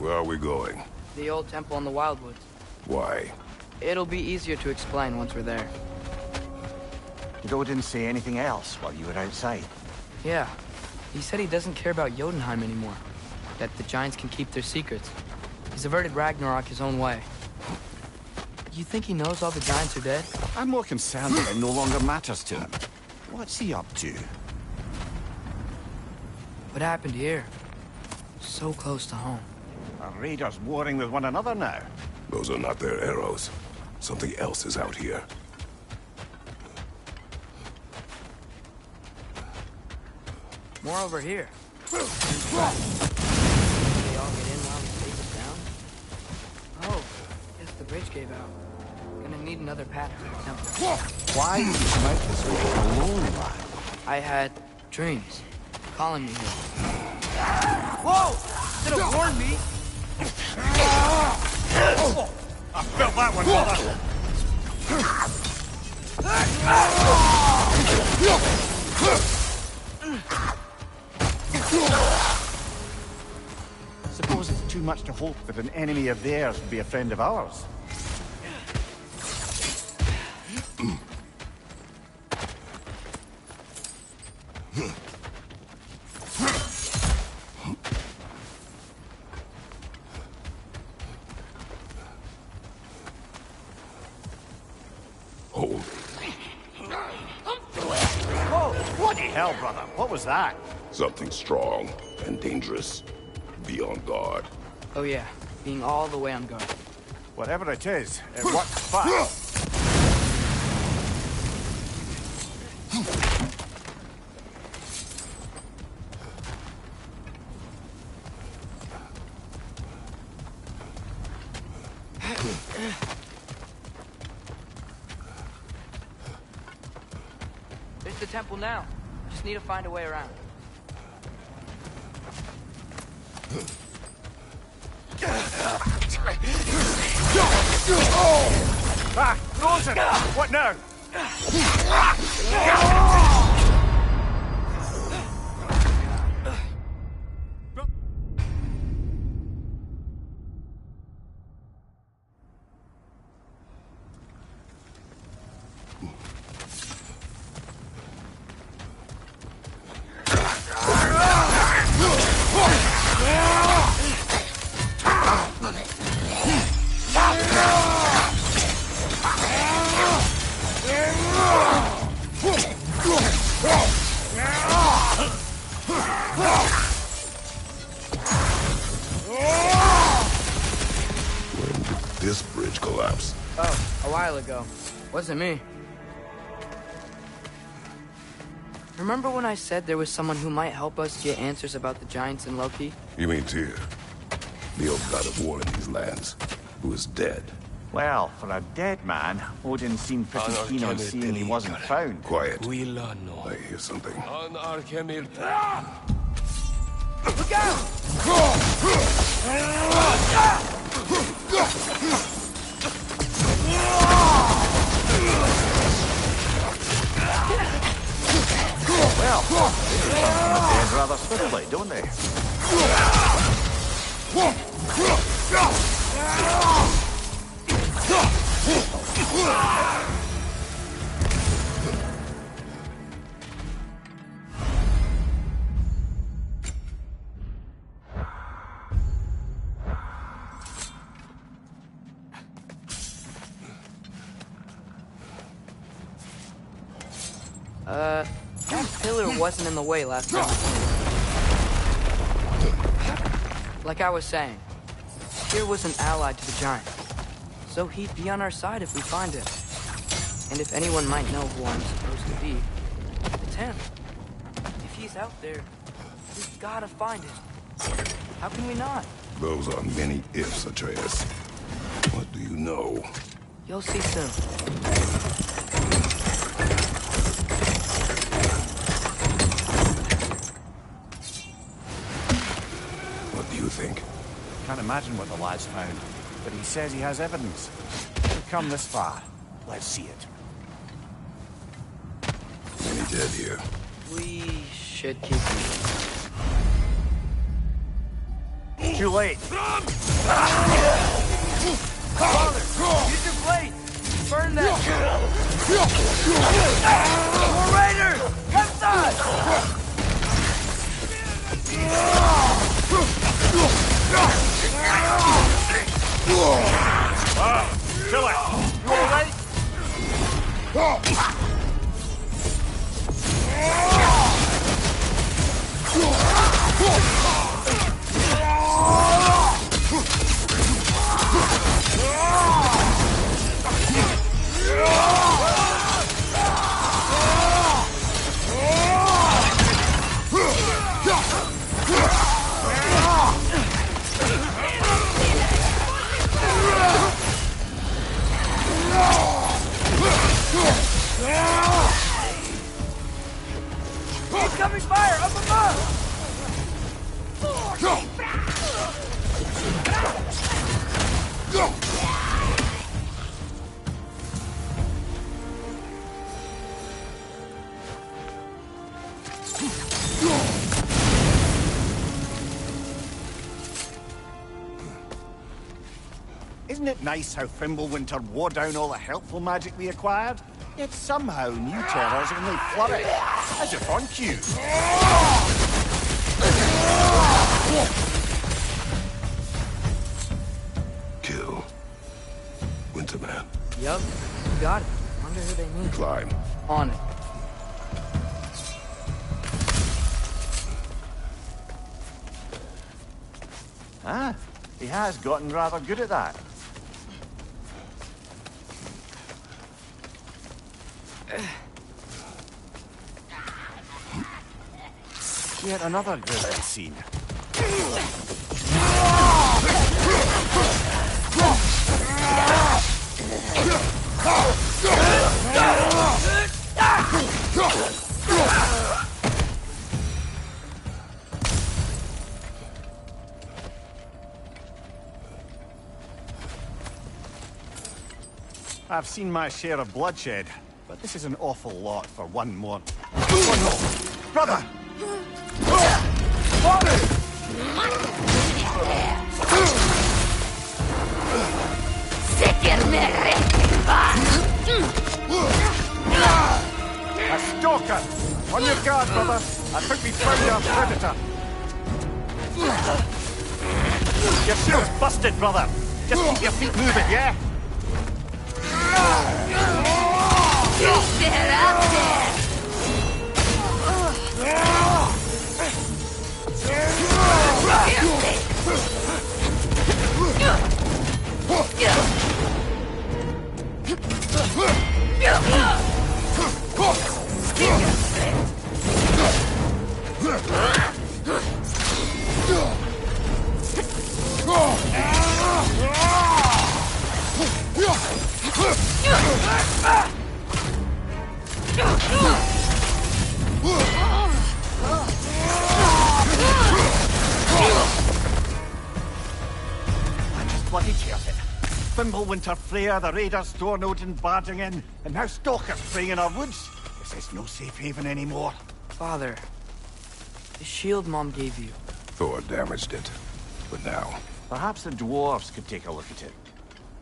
Where are we going? The old temple in the Wildwoods. Why? It'll be easier to explain once we're there. Did Odin say anything else while you were outside? Yeah. He said he doesn't care about Jotunheim anymore. That the giants can keep their secrets. He's averted Ragnarok his own way. You think he knows all the giants are dead? I'm more concerned that it no longer matters to him. What's he up to? What happened here? So close to home. Are raiders warring with one another now? Those are not their arrows. Something else is out here. More over here. Did they all get in while we chased us down? Oh, guess the bridge gave out. Gonna need another path to the temple. Why did you come out this way alone, lad? I had dreams calling me here. Whoa! Should have warned me! I felt that one, brother! Suppose it's too much to hope that an enemy of theirs would be a friend of ours. Hold. Whoa! Bloody hell, brother! What was that? Something strong and dangerous. Be on guard. Oh yeah, being all the way on guard. Whatever it is, it works fast. There's the temple now. Just need to find a way around. Ah! Frozen! What now? This bridge collapsed. Oh, a while ago. Wasn't me. Remember when I said there was someone who might help us get answers about the giants and Loki? You mean Tyr? The old god of war in these lands, who is dead. Well, for a dead man, Odin seemed pretty keen on seeing he wasn't found. Quiet. I hear something. Look out! Well, they come from the dead rather swiftly, don't they? That pillar wasn't in the way last time. Like I was saying, Tyr was an ally to the giant, so he'd be on our side if we find him. And if anyone might know who I'm supposed to be, it's him. If he's out there, we've gotta find him. How can we not? Those are many ifs, Atreus. What do you know? You'll see soon. Think? Can't imagine what the lad's found, but he says he has evidence. We've come this far. Let's see it. Many dead here. We should keep moving. Too late. Father, use your blade! Burn them! More raiders! Outside! Kill it! You alright? Incoming fire up above! Isn't it nice how Fimbulwinter wore down all the helpful magic we acquired? Yet somehow new terrors only flourish, as if on cue. Kill. Winterman. Yup, you got it. Wonder who they mean. Climb. On it. Ah, he has gotten rather good at that. Yet another grisly scene. I've seen my share of bloodshed, but this is an awful lot for one more. Oh no! Brother! A stalker! On your guard, brother! I think we found our predator! Your shield's busted, brother! Just keep your feet moving, yeah? Get up there! Bloody chairs it. Fimbulwinter, Freya, the raiders, Stornodin barging in, and now stalkers preying in our woods. This is no safe haven anymore. Father, the shield Mom gave you. Thor damaged it. But now, Perhaps the dwarves could take a look at it.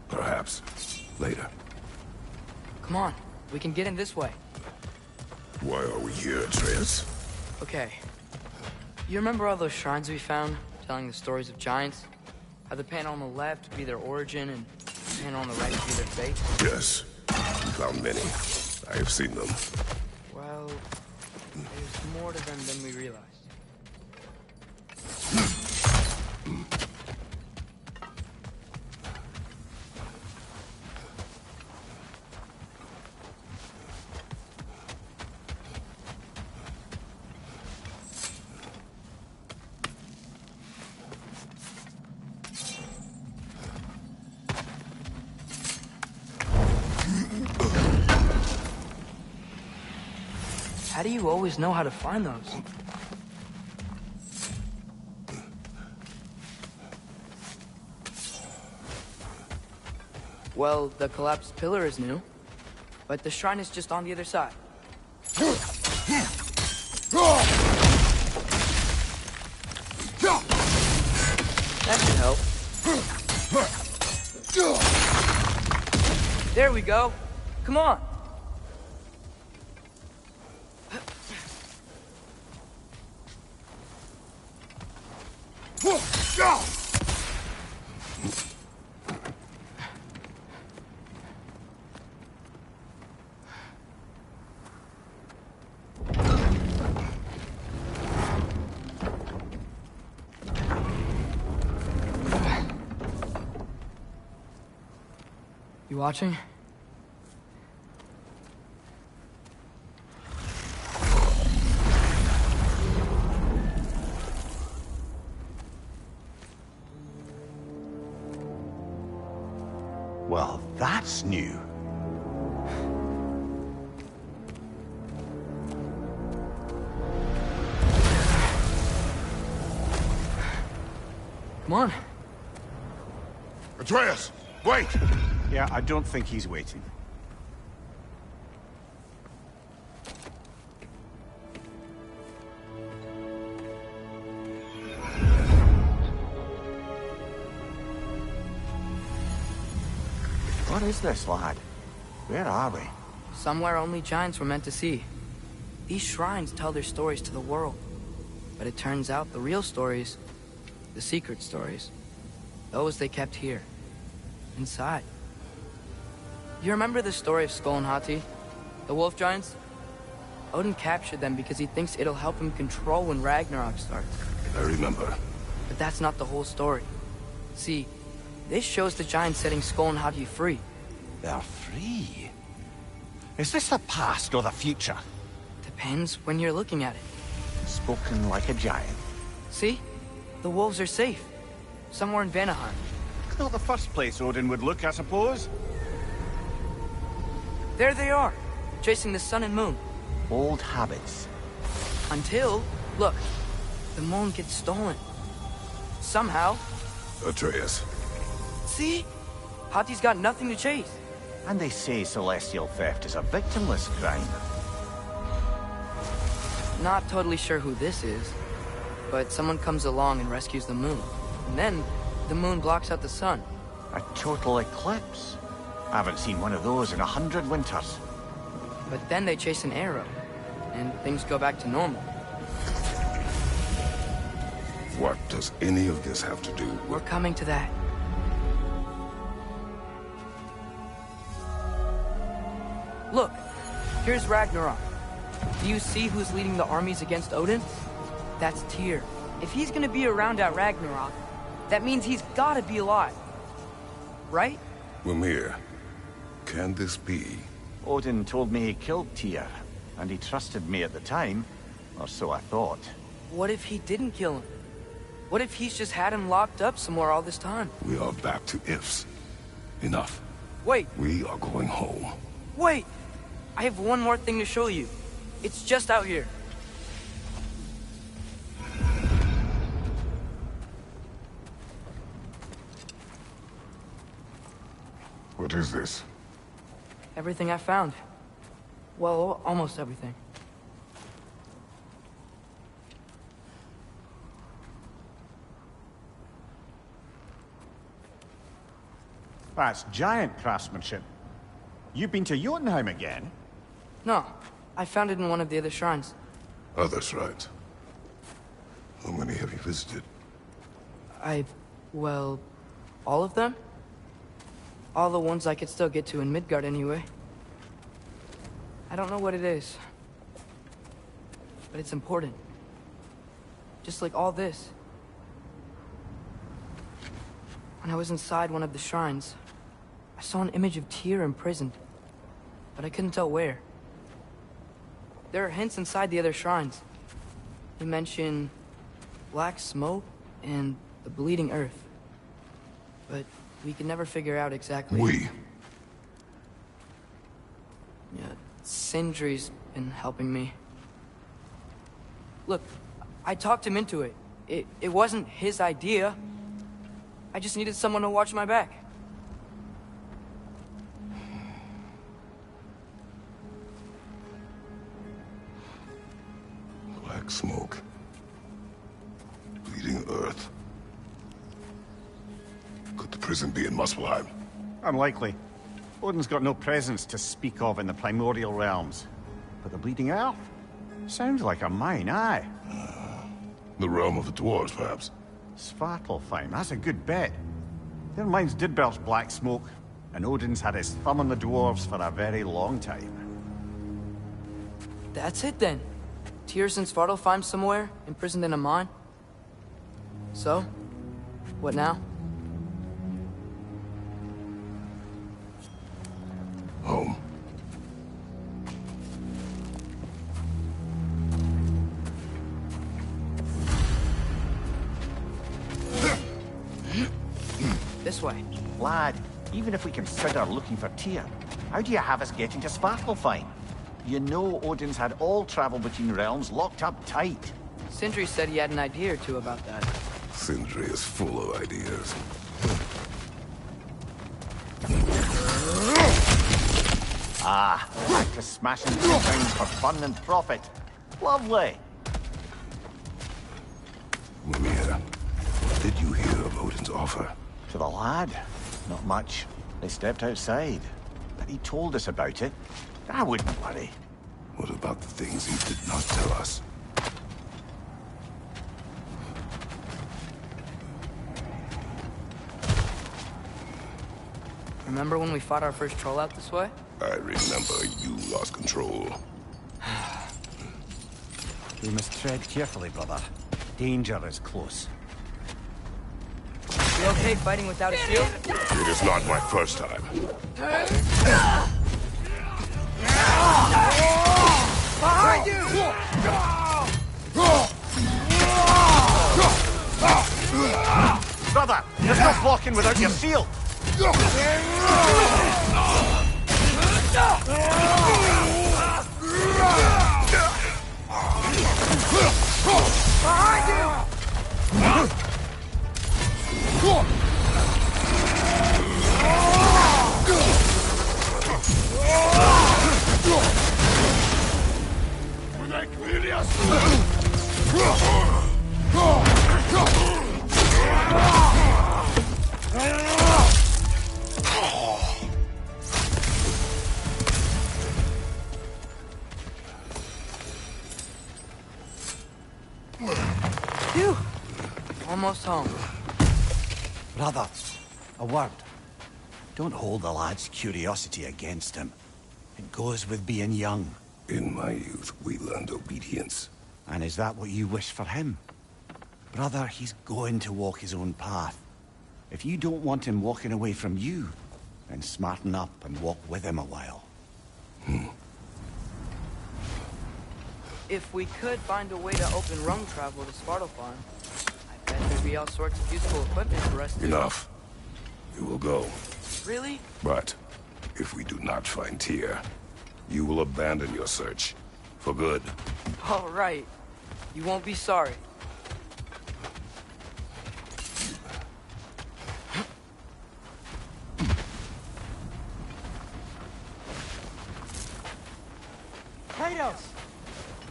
perhaps, later. Come on, we can get in this way. Why are we here, Atreus? Okay. You remember all those shrines we found, telling the stories of giants? How the panel on the left would be their origin, and the panel on the right would be their fate? Yes. We found many. I have seen them. Well, there's more to them than we realized. How do you always know how to find those? Well, the collapsed pillar is new, but the shrine is just on the other side. That should help. There we go. Come on. You watching? Well, that's new. Come on. Atreus, wait! Yeah, I don't think he's waiting. What is this, lad? Where are we? Somewhere only giants were meant to see. These shrines tell their stories to the world. But it turns out the real stories, the secret stories, those they kept here, inside. You remember the story of Skull and Hati? The wolf giants? Odin captured them because he thinks it'll help him control when Ragnarok starts. I remember. But that's not the whole story. See, this shows the giants setting Skull and Hati free. They're free. Is this the past or the future? Depends when you're looking at it. Spoken like a giant. See? The wolves are safe. Somewhere in Vanaheim. Not the first place Odin would look, I suppose. There they are, chasing the sun and moon. Old habits. Until, look, the moon gets stolen. Somehow. Atreus. See? Hati's got nothing to chase. And they say celestial theft is a victimless crime. Not totally sure who this is, but someone comes along and rescues the moon. And then, the moon blocks out the sun. A total eclipse. I haven't seen one of those in 100 winters. But then they chase an arrow, and things go back to normal. What does any of this have to do We're with... coming to that. Look, here's Ragnarok. Do you see who's leading the armies against Odin? That's Tyr. If he's gonna be around at Ragnarok, that means he's gotta be alive. Right? Mimir, can this be? Odin told me he killed Tyr, and he trusted me at the time, or so I thought. What if he didn't kill him? What if he's just had him locked up somewhere all this time? We are back to ifs. Enough. Wait, We are going home. wait! I have one more thing to show you. It's just out here. What is this? Everything I found. Well, almost everything. That's giant craftsmanship. You've been to Jotunheim again? No, I found it in one of the other shrines. Other shrines. How many have you visited? Well, all of them? All the ones I could still get to in Midgard anyway. I don't know what it is. But it's important. Just like all this. When I was inside one of the shrines, I saw an image of Tyr imprisoned. But I couldn't tell where. There are hints inside the other shrines. They mention black smoke and the bleeding earth. But we can never figure out exactly... We. Yeah, Sindri's been helping me. Look, I talked him into it. It wasn't his idea. I just needed someone to watch my back. Black smoke. Bleeding earth. prison be in Muspelheim? Unlikely. Odin's got no presence to speak of in the primordial realms. But the Bleeding Earth? Sounds like a mine, aye. The realm of the dwarves, perhaps? Svartalfheim, that's a good bet. Their mines did belch black smoke, and Odin's had his thumb on the dwarves for a very long time. That's it then. Tyr's in Svartalfheim somewhere, imprisoned in a mine. So, what now? Home. This way. Lad, even if we consider looking for Tyr, how do you have us getting to Svartalfheim? You know Odin's had all travel between realms locked up tight. Sindri said he had an idea or two about that. Sindri is full of ideas. Ah, back to smashing things for fun and profit. Lovely. Mimir, what did you hear of Odin's offer? To the lad? Not much. They stepped outside. But he told us about it. I wouldn't worry. What about the things he did not tell us? Remember when we fought our first troll out this way? I remember you lost control. We must tread carefully, brother. Danger is close. You okay fighting without a shield? It is not my first time. Behind you! Brother, there's no blocking without your shield! Behind you! Phew! Almost home. Brother, a word. Don't hold the lad's curiosity against him. It goes with being young. In my youth, we learned obedience. And is that what you wish for him? Brother, he's going to walk his own path. If you don't want him walking away from you, then smarten up and walk with him a while. If we could find a way to open roam travel to Svartalfheim, I bet there'd be all sorts of useful equipment for us to... Enough. We will go. Really? But if we do not find Tyr, you will abandon your search. For good. All right. You won't be sorry. Kratos!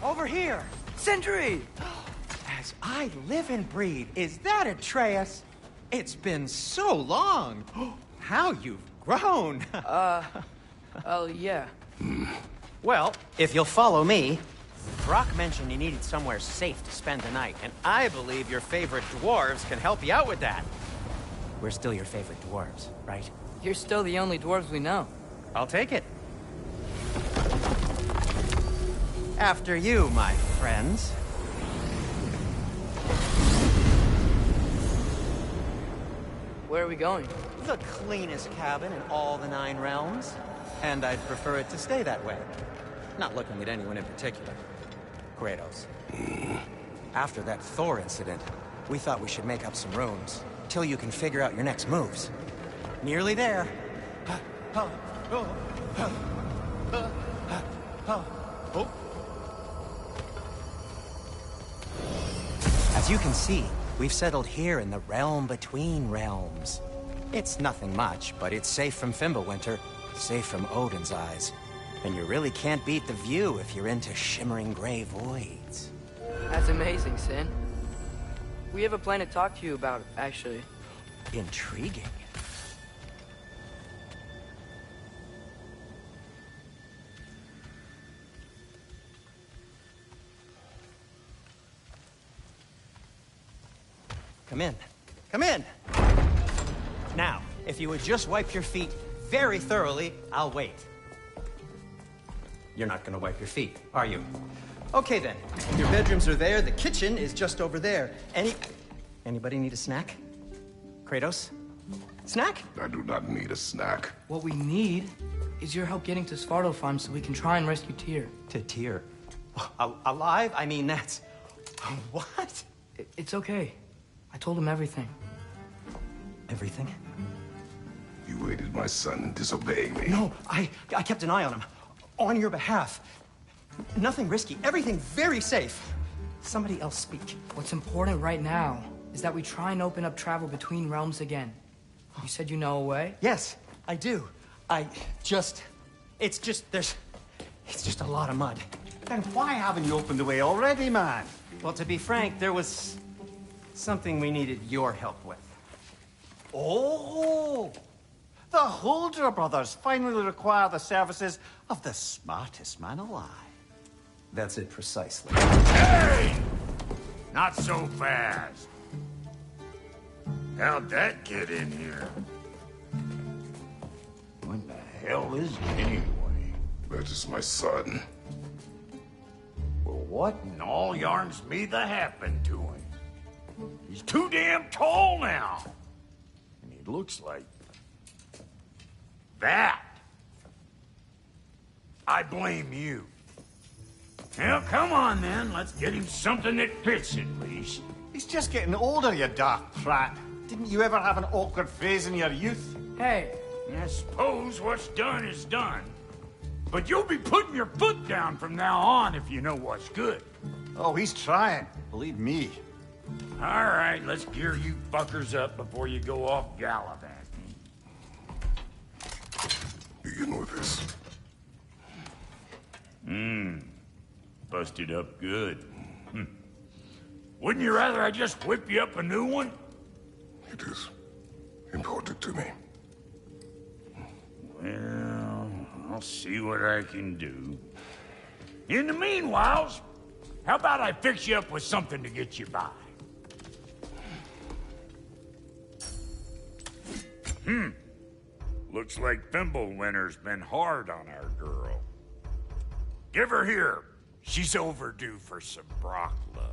Over here! Sindri! As I live and breathe, is that Atreus? It's been so long! How you've grown! Oh, yeah. Well, if you'll follow me, Brock mentioned you needed somewhere safe to spend the night, and I believe your favorite dwarves can help you out with that. We're still your favorite dwarves, right? You're still the only dwarves we know. I'll take it. After you, my friends. Where are we going? The cleanest cabin in all the 9 realms. And I'd prefer it to stay that way. Not looking at anyone in particular. Kratos. After that Thor incident, we thought we should make up some rooms, till you can figure out your next moves. Nearly there. As you can see, we've settled here in the realm between realms. It's nothing much, but it's safe from Fimbulwinter, safe from Odin's eyes. And you really can't beat the view if you're into shimmering gray voids. That's amazing, Sin. We have a plan to talk to you about, actually. Intriguing. Come in. Come in! Now, if you would just wipe your feet very thoroughly, I'll wait. You're not gonna wipe your feet, are you? Okay then. Your bedrooms are there, the kitchen is just over there. Anybody need a snack? Kratos? Snack? I do not need a snack. What we need is your help getting to Svartalfheim so we can try and rescue Tyr. To Tyr? Alive? I mean, that's... What? It's okay. I told him everything. Everything? You aided my son in disobeying me. No, I kept an eye on him. On your behalf. Nothing risky. Everything very safe. Somebody else speak. What's important right now is that we try and open up travel between realms again. You said you know a way? Yes, I do. It's just a lot of mud. Then why haven't you opened the way already, man? Well, to be frank, there was something we needed your help with. Oh! The Holder brothers finally require the services of the smartest man alive. That's it precisely. Hey! Not so fast. How'd that get in here? What the hell is it anyway? That is my son. Well, what in all yarns me that happened to him? He's too damn tall now. And he looks like... that. I blame you. Well, come on then. Let's get him something that fits at least. He's just getting older, you dark prat. Didn't you ever have an awkward phase in your youth? Hey, I suppose what's done is done. But you'll be putting your foot down from now on if you know what's good. Oh, he's trying. Believe me. All right, let's gear you fuckers up before you go off gallivanting. Begin with this. Busted up good. Wouldn't you rather I just whip you up a new one? It is important to me. Well, I'll see what I can do. In the meanwhile, how about I fix you up with something to get you by? Looks like Fimbulwinter's been hard on our girl. Give her here. She's overdue for some Brock love.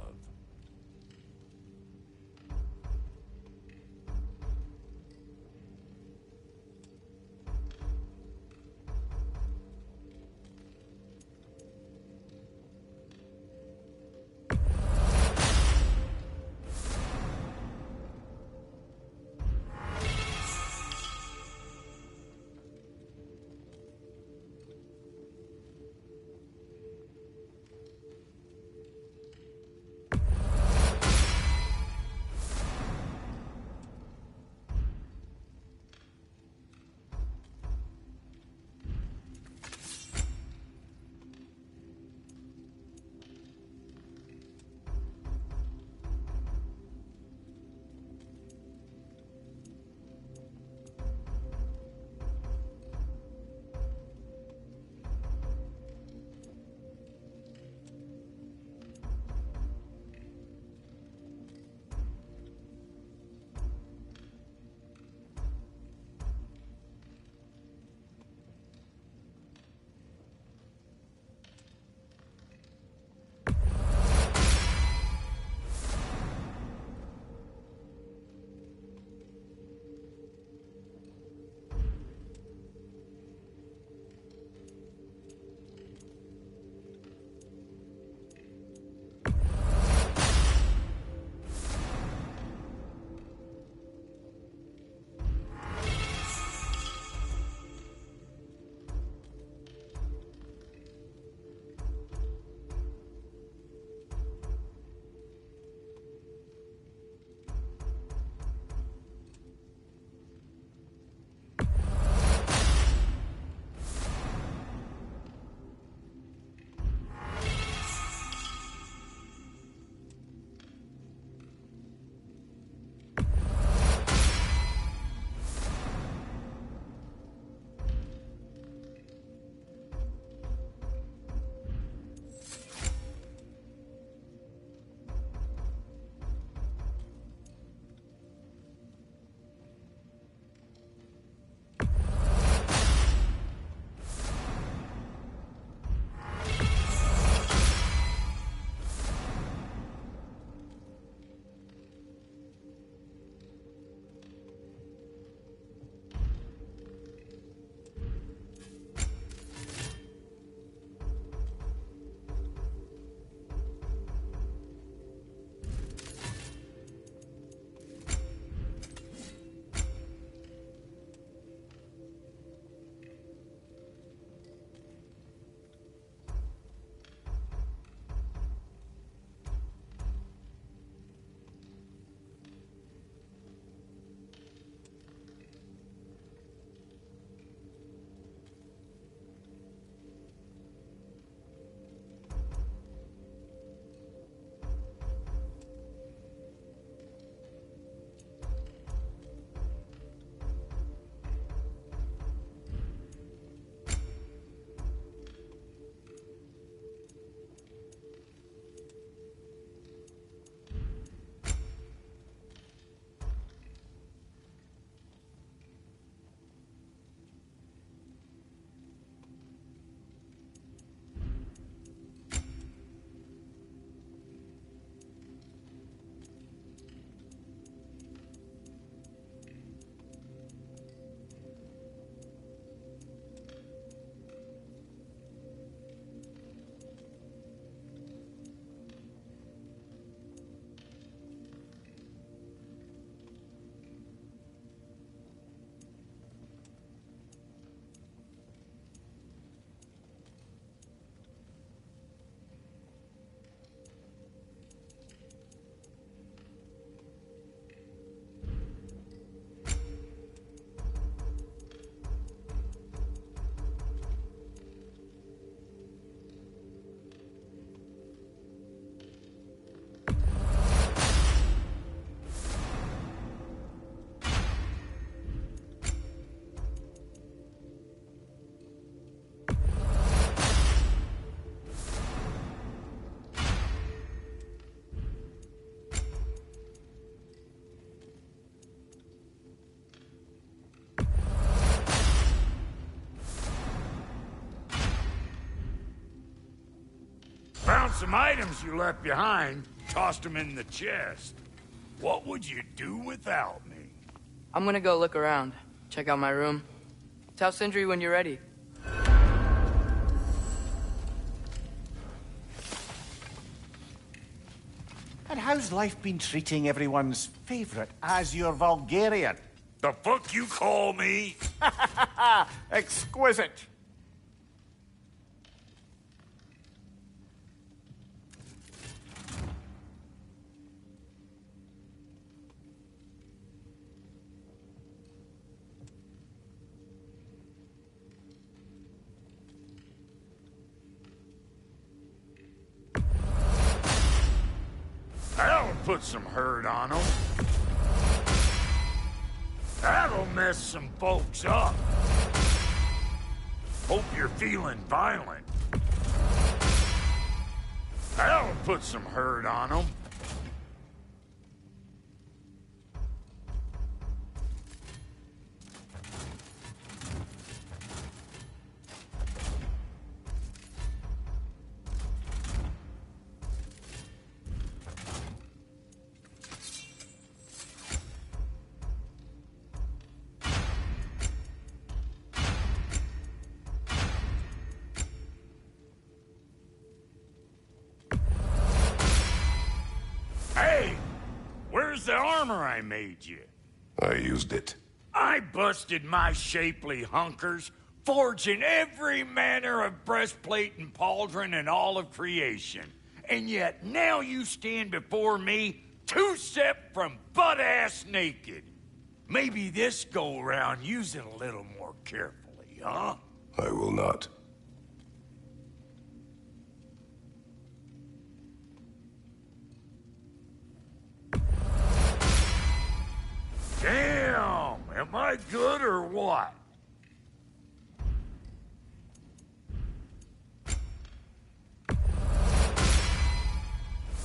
Found some items you left behind, tossed them in the chest. What would you do without me? I'm gonna go look around. Check out my room. Tell Sindri when you're ready. And how's life been treating everyone's favorite Azure Vulgarian? The fuck you call me? Exquisite. That'll put some hurt on them. That'll mess some folks up. Hope you're feeling violent. That'll put some hurt on them. Hey, where's the armor I made you? I used it. I busted my shapely hunkers, forging every manner of breastplate and pauldron in all of creation. And yet now you stand before me, two-step from butt-ass naked. Maybe this go-round use it a little more carefully, huh? I will not. Damn! Am I good or what?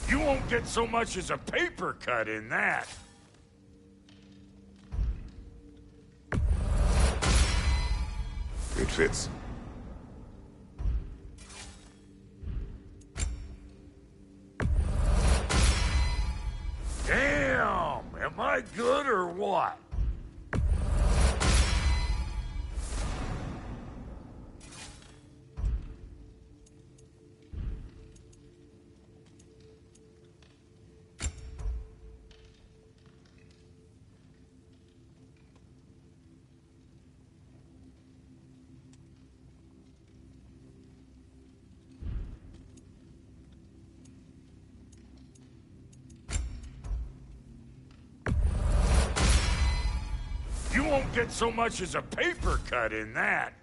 You won't get so much as a paper cut in that. It fits. Damn! Am I good or what? You won't get so much as a paper cut in that.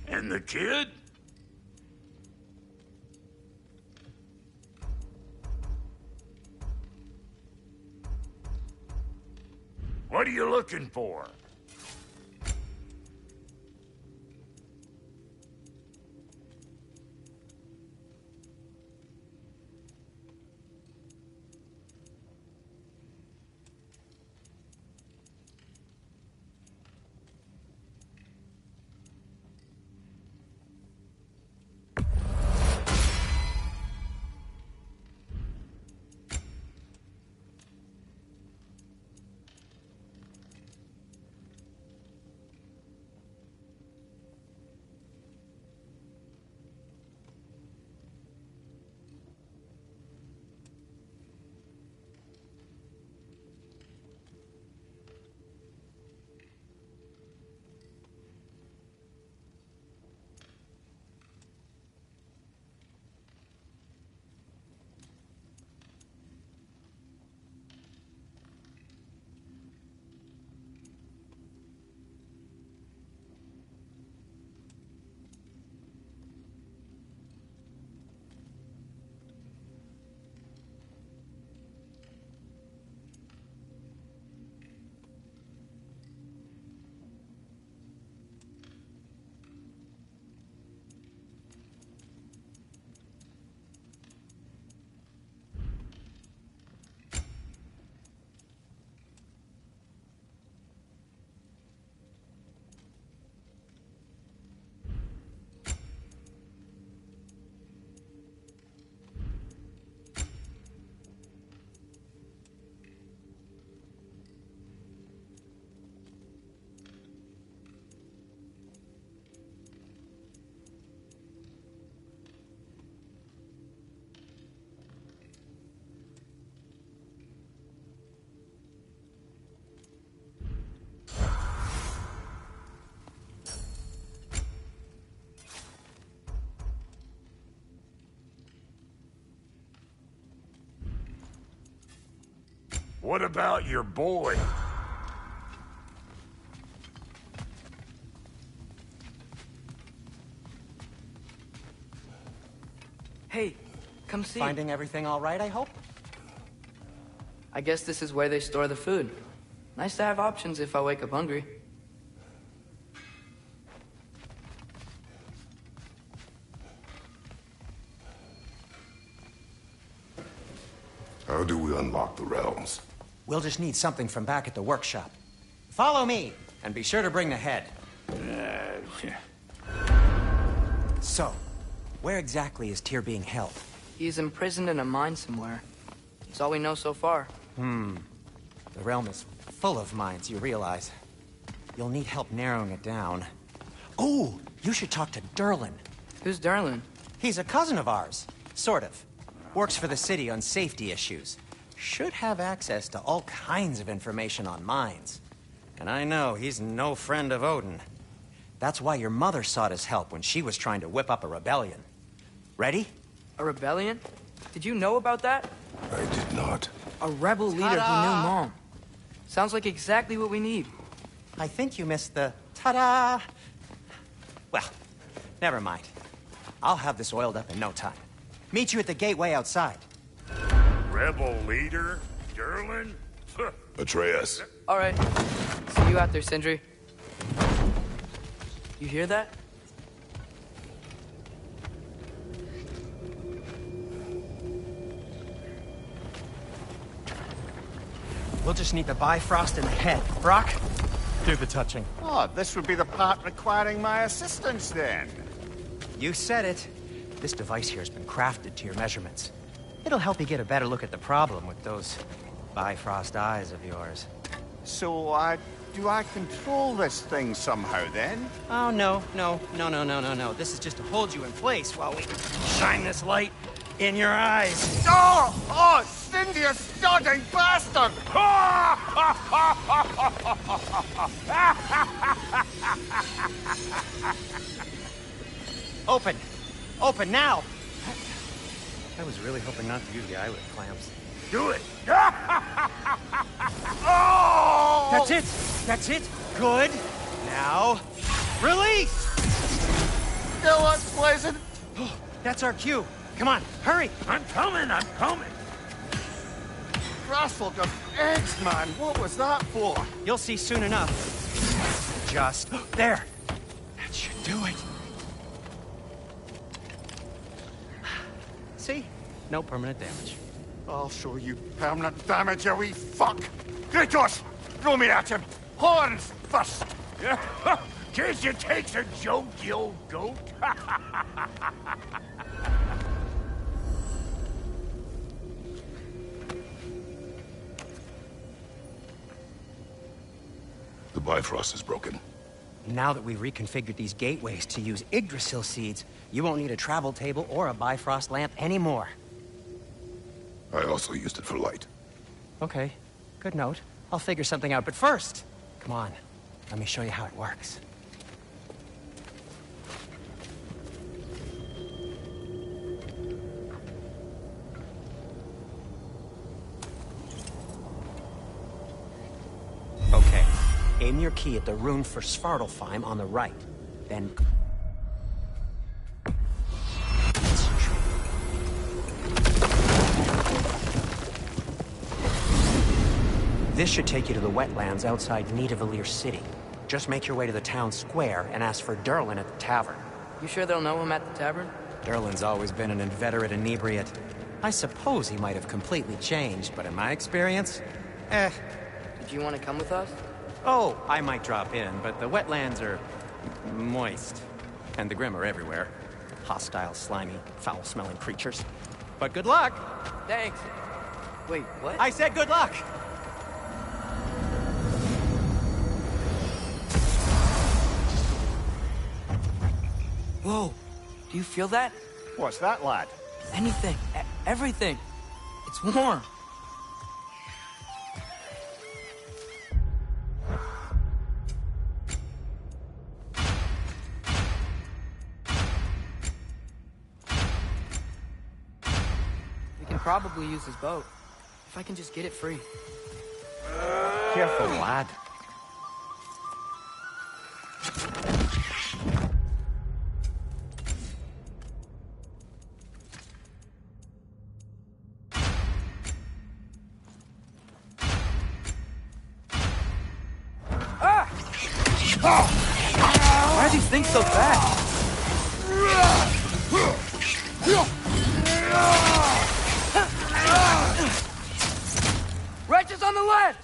And the kid? What are you looking for? What about your boy? Hey, come see. Finding everything all right, I hope? I guess this is where they store the food. Nice to have options if I wake up hungry. How do we unlock the realms? We'll just need something from back at the workshop. Follow me, and be sure to bring the head. So, where exactly is Tyr being held? He's imprisoned in a mine somewhere. That's all we know so far. The realm is full of mines, you realize. You'll need help narrowing it down. Oh, you should talk to Derlin. Who's Derlin? He's a cousin of ours. Sort of. Works for the city on safety issues. Should have access to all kinds of information on mines. And I know he's no friend of Odin. That's why your mother sought his help when she was trying to whip up a rebellion. Ready? A rebellion? Did you know about that? I did not. A rebel leader who knew Mom. Sounds like exactly what we need. I think you missed the ta-da. Well, never mind. I'll have this oiled up in no time. Meet you at the gateway outside. Rebel leader? Derlin? Atreus. All right. See you out there, Sindri. You hear that? We'll just need the Bifrost in the head. Brock, do the touching. Oh, this would be the part requiring my assistance then. You said it. This device here has been crafted to your measurements. It'll help you get a better look at the problem with those Bifrost eyes of yours. So, do I control this thing somehow then? Oh, no. This is just to hold you in place while we shine this light in your eyes. Oh, Cindy, you starting bastard! Open! Open now! I was really hoping not to use the eyelid clamps. Do it! Oh! That's it! That's it! Good! Now, release! Still unpleasant. That's our cue. Come on, hurry! I'm coming! Grassful of eggs, man. What was that for? You'll see soon enough. Just there. That should do it. See? No permanent damage. I'll show you permanent damage, you wee fuck. Kratos, throw me at him. Horns first. Guess it takes a joke, you old goat. The Bifrost is broken. Now that we've reconfigured these gateways to use Yggdrasil seeds, you won't need a travel table or a Bifrost lamp anymore. I also used it for light. Okay, good note. I'll figure something out, but first, come on, let me show you how it works. Okay, aim your key at the rune for Svartalfheim on the right, then... This should take you to the wetlands outside Nidavellir City. Just make your way to the town square and ask for Derlin at the tavern. You sure they'll know him at the tavern? Derlin's always been an inveterate inebriate. I suppose he might have completely changed, but in my experience, Did you want to come with us? Oh, I might drop in, but the wetlands are moist. And the Grim are everywhere. Hostile, slimy, foul-smelling creatures. But good luck! Thanks. Wait, what? I said good luck! Whoa, do you feel that? What's that, lad? Anything, everything. It's warm. We can probably use his boat. if I can just get it free. Careful, lad. Why are these things so fast? Wretches on the left!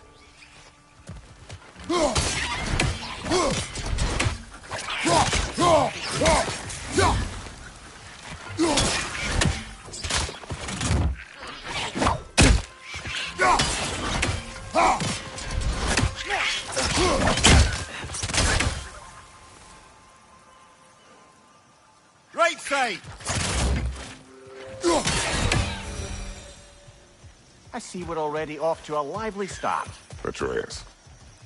Right side! I see we're already off to a lively start. Atreus,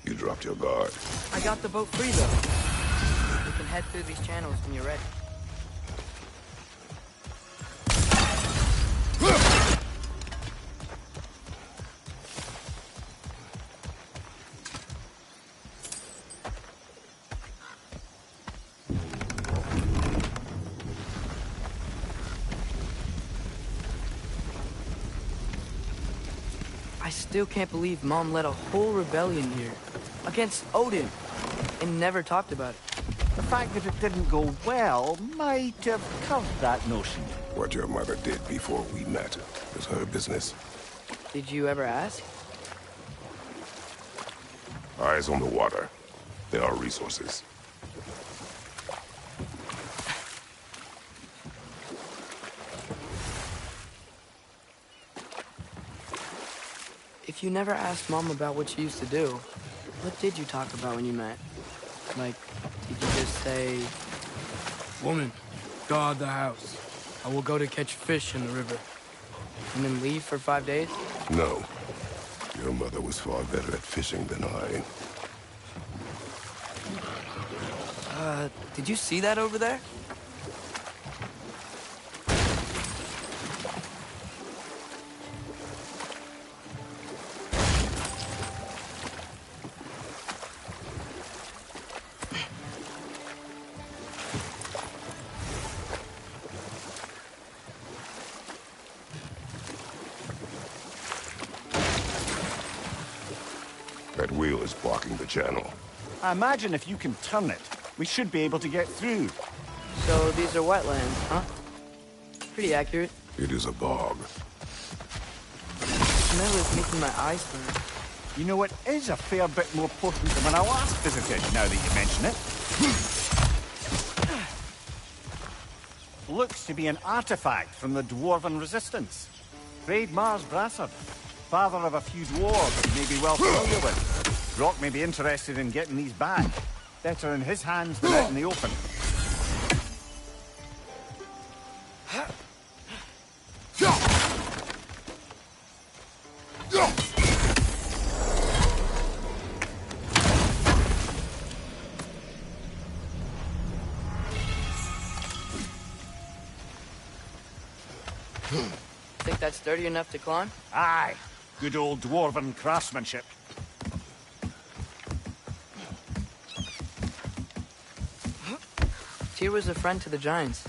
you dropped your guard. I got the boat free, though. We can head through these channels when you're ready. I still can't believe Mom led a whole rebellion here against Odin and never talked about it. The fact that it didn't go well might have covered that notion. What your mother did before we met is her business. Did you ever ask? Eyes on the water. There are resources. If you never asked Mom about what she used to do, what did you talk about when you met? Like, did you just say... Woman, guard the house. I will go to catch fish in the river. And then leave for 5 days? No. Your mother was far better at fishing than I. Did you see that over there? That wheel is blocking the channel. I imagine if you can turn it, we should be able to get through. So these are wetlands, huh? Pretty accurate. It is a bog. The smell is making my eyes burn. You know, it is a fair bit more potent than when I last visited, now that you mention it. Looks to be an artifact from the Dwarven Resistance. Braid Mars Brassard, father of a few dwarves you may be well familiar with. Brock may be interested in getting these back. Better in his hands than out in the open. Think that's sturdy enough to climb? Aye, good old Dwarven craftsmanship. Tyr was a friend to the Giants.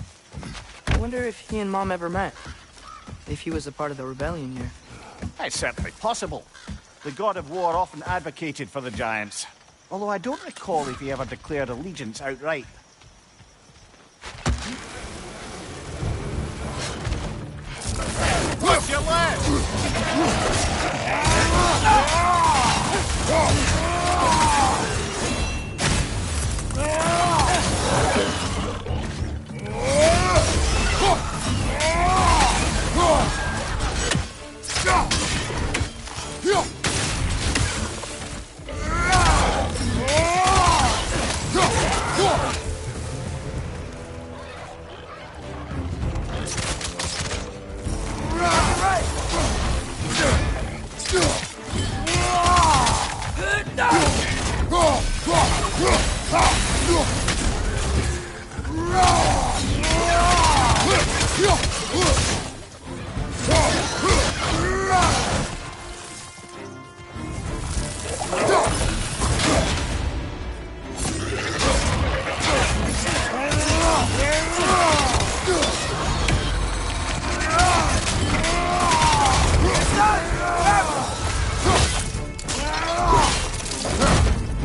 I wonder if he and Mom ever met. If he was a part of the rebellion here. It's certainly possible. The god of war often advocated for the Giants. Although I don't recall if he ever declared allegiance outright. Watch your left!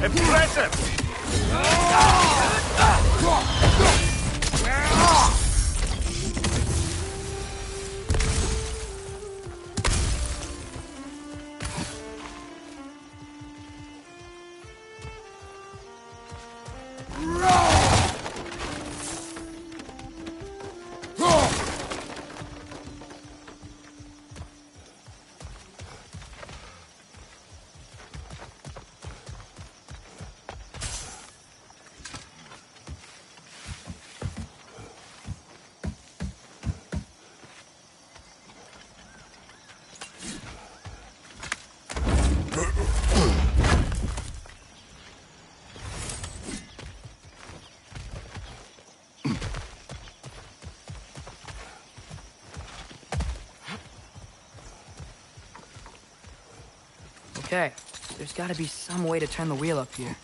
Impressive! Okay, there's gotta be some way to turn the wheel up here.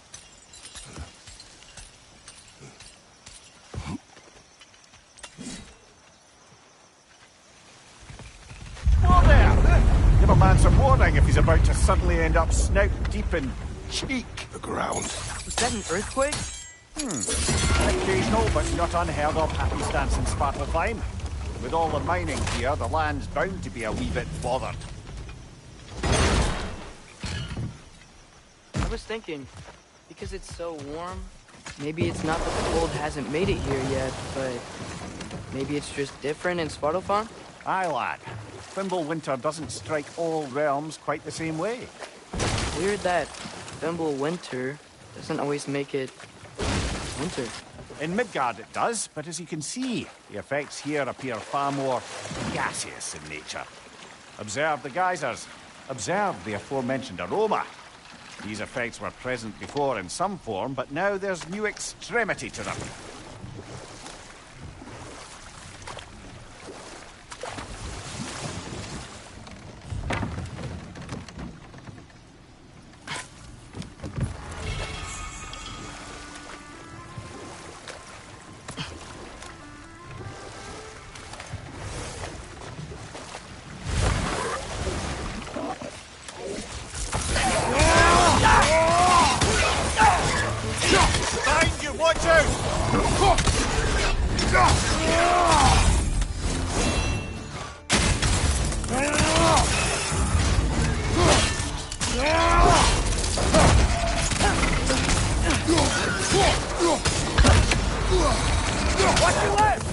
Whoa there! Give a man some warning if he's about to suddenly end up snout deep in cheek. The ground. Was that an earthquake? Occasional, but not unheard of happenstance in Svartalfheim. With all the mining here, the land's bound to be a wee bit bothered. I was thinking, because it's so warm, maybe it's not that the cold hasn't made it here yet, but maybe it's just different in Svartalfheim? Aye, lad. Thimble winter doesn't strike all realms quite the same way. Weird that Thimble winter doesn't always make it winter. In Midgard it does, but as you can see, the effects here appear far more gaseous in nature. Observe the geysers. Observe the aforementioned aroma. These effects were present before in some form, but now there's new extremity to them. Behind you, watch out! Watch your left!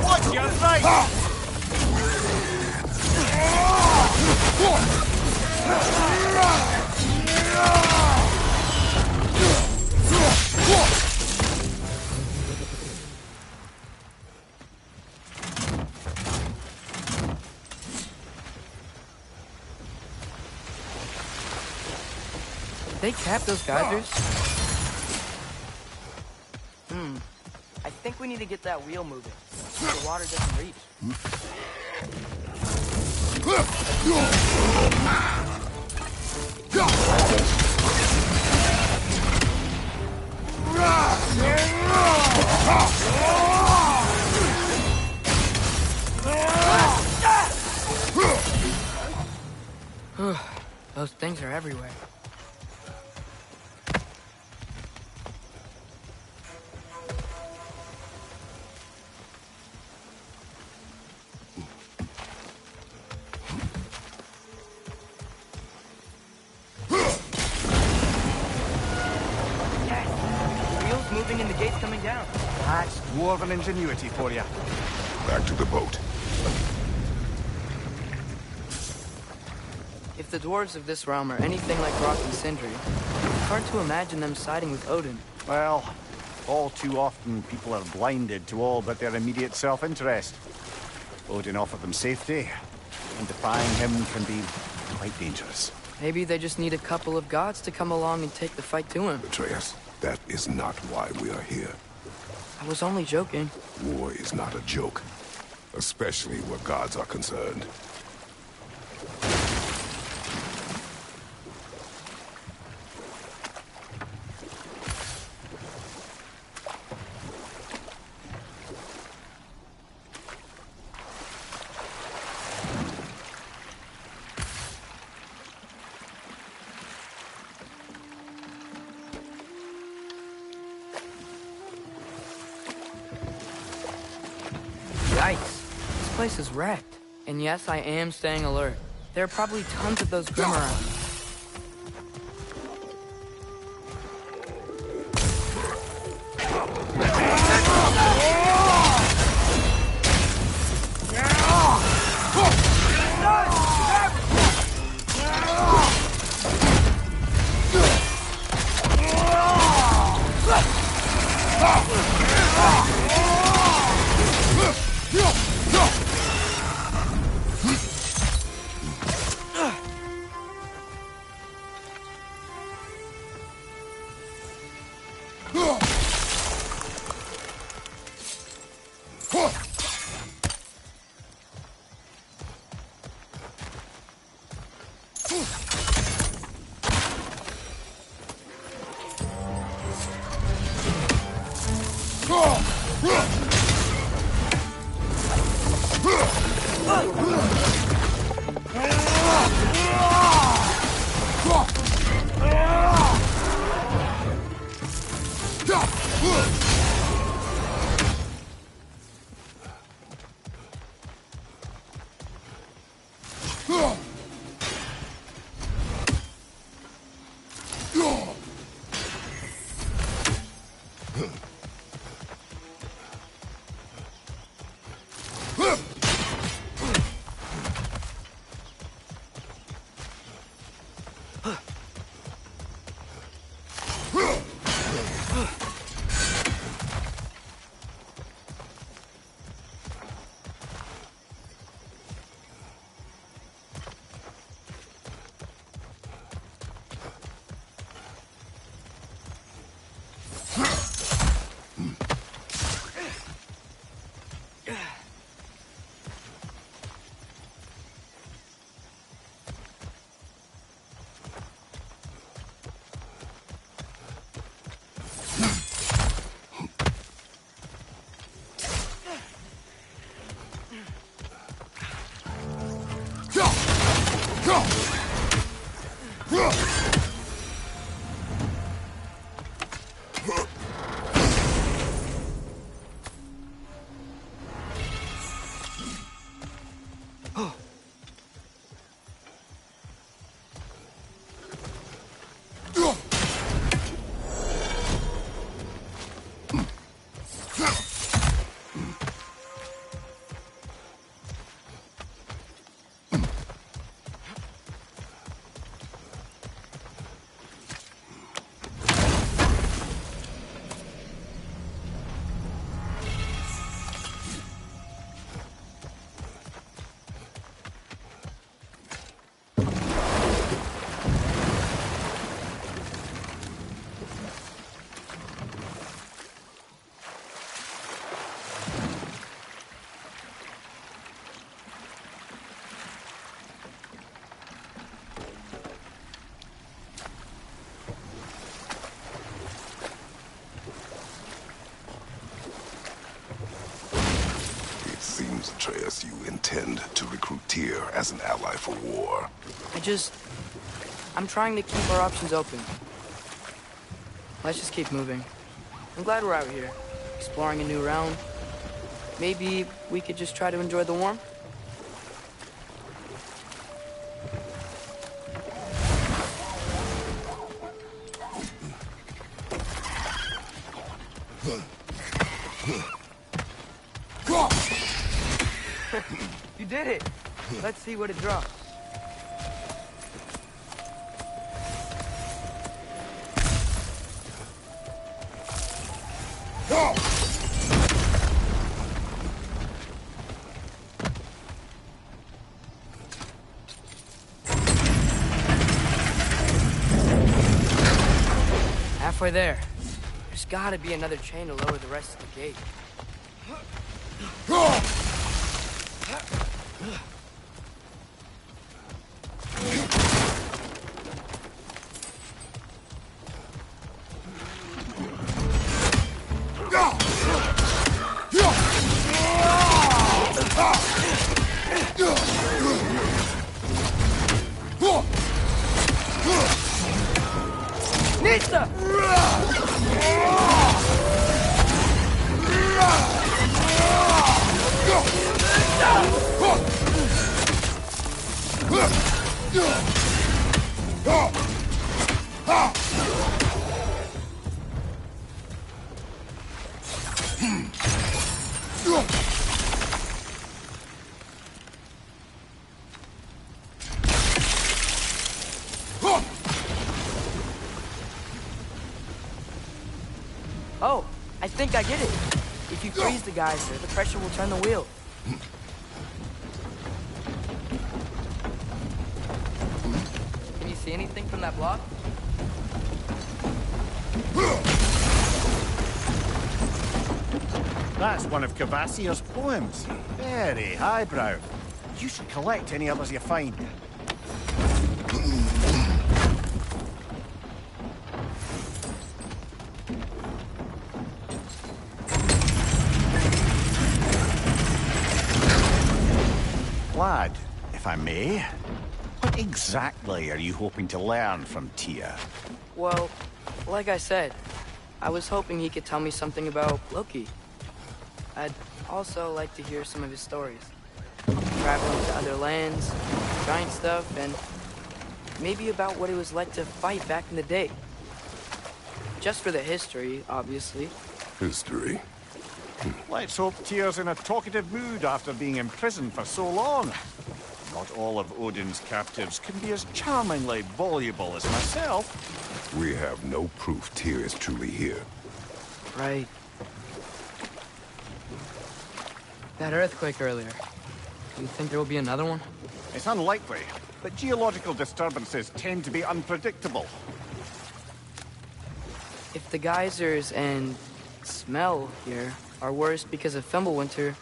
Watch your right! Did they cap those geysers? I think we need to get that wheel moving. So the water doesn't reach. Those things are everywhere. Moving and the gate's coming down. That's dwarven ingenuity for you. Back to the boat. If the dwarves of this realm are anything like Rock and Sindri, it's hard to imagine them siding with Odin. Well, all too often people are blinded to all but their immediate self-interest. Odin offered them safety, and defying him can be quite dangerous. Maybe they just need a couple of gods to come along and take the fight to him. Atreus, That is not why we are here. I was only joking. War is not a joke, especially where gods are concerned. Yikes. This place is wrecked. And yes, I am staying alert. There are probably tons of those Grim around. You intend to recruit Tyr as an ally for war. I'm trying to keep our options open. Let's just keep moving. I'm glad we're out here, exploring a new realm. Maybe we could just try to enjoy the warmth? You did it! Let's see what it drops. Halfway there. gotta be another chain to lower the rest of the gate. Nista! Oh, I think I get it. If you freeze the geyser, the pressure will turn the wheel. Can you see anything from that block? That's one of Cavassier's poems. Very highbrow. You should collect any others you find. Lad, if I may, what exactly are you hoping to learn from Tyr? Well, like I said, I was hoping he could tell me something about Loki. I'd also like to hear some of his stories. Traveling to other lands, giant stuff, and maybe about what it was like to fight back in the day. Just for the history, obviously. History. Let's hope Tyr's in a talkative mood after being imprisoned for so long. Not all of Odin's captives can be as charmingly voluble as myself. We have no proof Tyr is truly here. Right. That earthquake earlier. Do you think there will be another one? It's unlikely, but geological disturbances tend to be unpredictable. If the geysers and smell here are worse because of Fimbulwinter,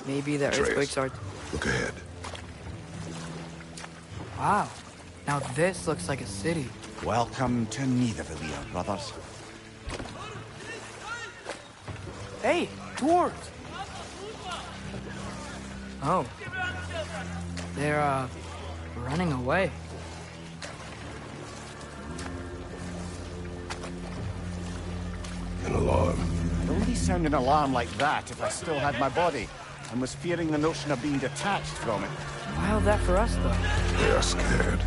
maybe the Atreus, earthquakes are... Look ahead. Wow. Now this looks like a city. Welcome to Nidavellir, brothers. Hey, dwarves! Oh. They're, running away. An alarm. It wouldn't sound an alarm like that if I still had my body and was fearing the notion of being detached from it. Wild that for us, though. They are scared.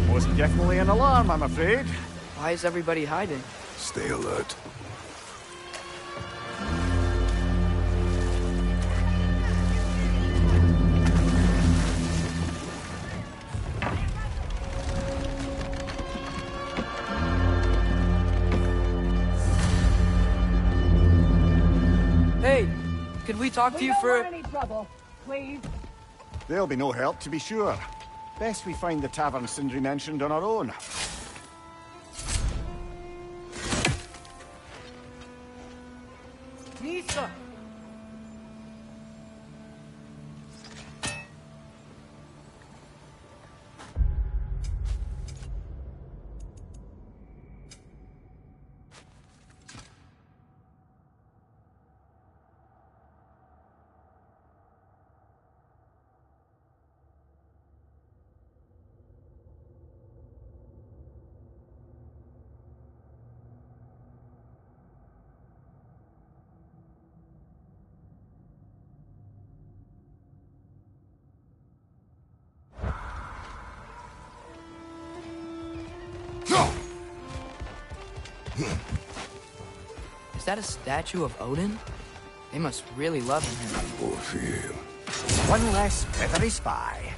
Most definitely an alarm, I'm afraid. Why is everybody hiding? Stay alert. Hey, could we talk to you for... any trouble, please. There'll be no help, to be sure. Best we find the tavern Sindri mentioned on our own. Nisa! Is that a statue of Odin? They must really love him. Or fear him. One less feathery spy.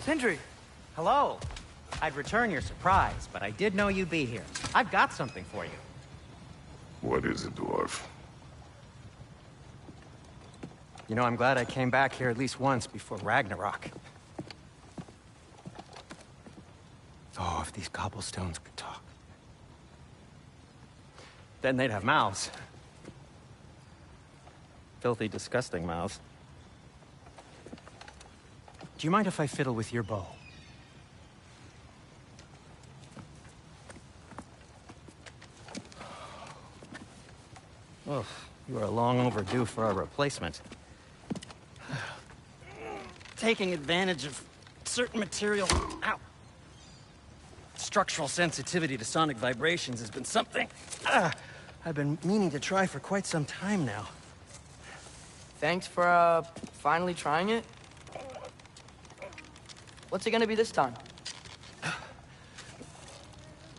Sindri! Hello. I'd return your surprise, but I did know you'd be here. I've got something for you. What is it, dwarf? You know, I'm glad I came back here at least once before Ragnarok. Oh, if these cobblestones could talk. Then they'd have mouths. Filthy, disgusting mouths. Do you mind if I fiddle with your bow? Oh, you are long overdue for a replacement. Taking advantage of certain material... Ow! Structural sensitivity to sonic vibrations has been something I've been meaning to try for quite some time now. Thanks for, finally trying it. What's it gonna be this time?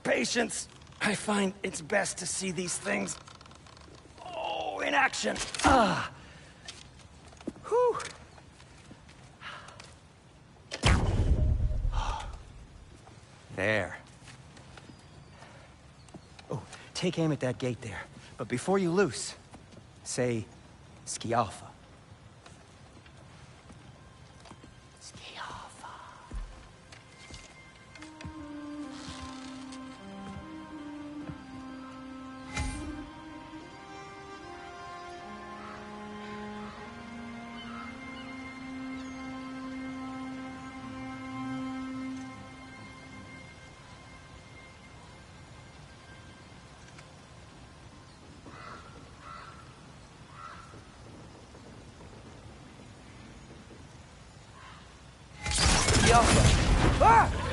Patience. I find it's best to see these things... Oh, in action. Whew. There. Oh, take aim at that gate there. But before you loose, say, Skialfa. Skialfa.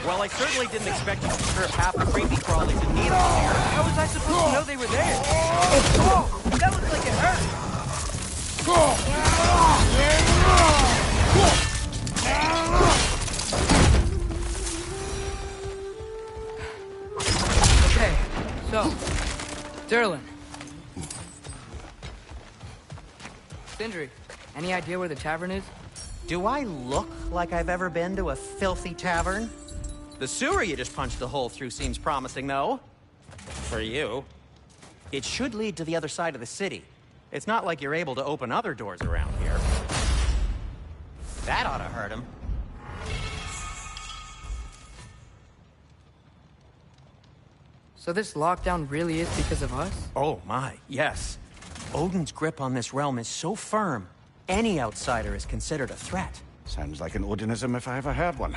Well, I certainly didn't expect you to serve half the creepy crawlies in need of here. How was I supposed to know they were there? Oh, that looks like it hurt. Okay, so, Derlin. Sindri, any idea where the tavern is? Do I look like I've ever been to a filthy tavern? The sewer you just punched the hole through seems promising, though. For you. It should lead to the other side of the city. It's not like you're able to open other doors around here. That ought to hurt him. So this lockdown really is because of us? Oh my, yes. Odin's grip on this realm is so firm, any outsider is considered a threat. Sounds like an Odinism if I ever heard one.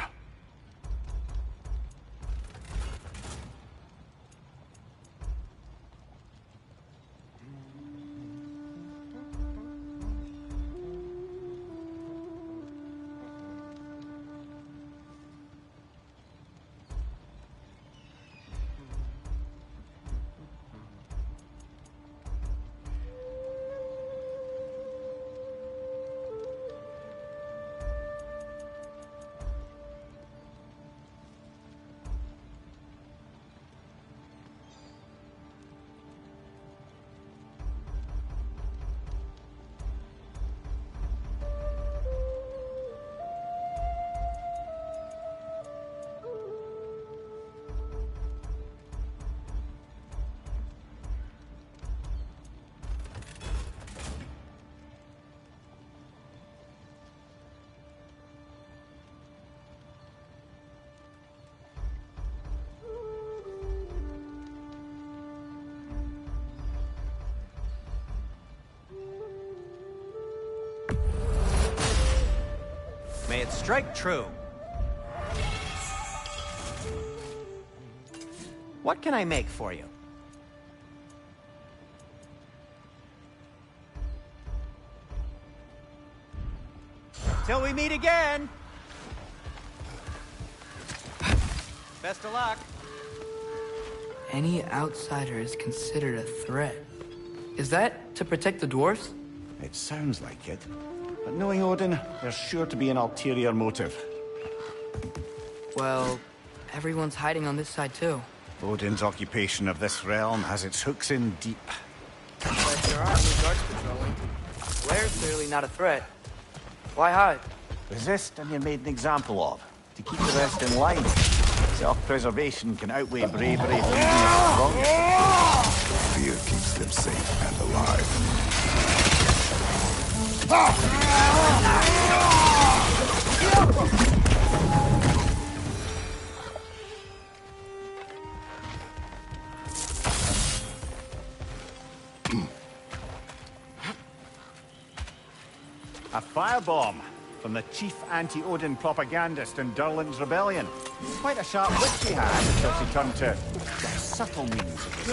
May it strike true. What can I make for you? Till we meet again! Best of luck. Any outsider is considered a threat. Is that to protect the dwarves? It sounds like it. But knowing Odin, there's sure to be an ulterior motive. Well, everyone's hiding on this side too. Odin's occupation of this realm has its hooks in deep. But there aren't any guards patrolling. Blair's clearly not a threat. Why hide? Resist and you're made an example of. To keep the rest in line. Self-preservation can outweigh bravery for even the strongest. Fear keeps them safe and alive. A firebomb from the chief anti-Odin propagandist in Durlin's rebellion. Quite a sharp wit she had until she turned to the subtle means of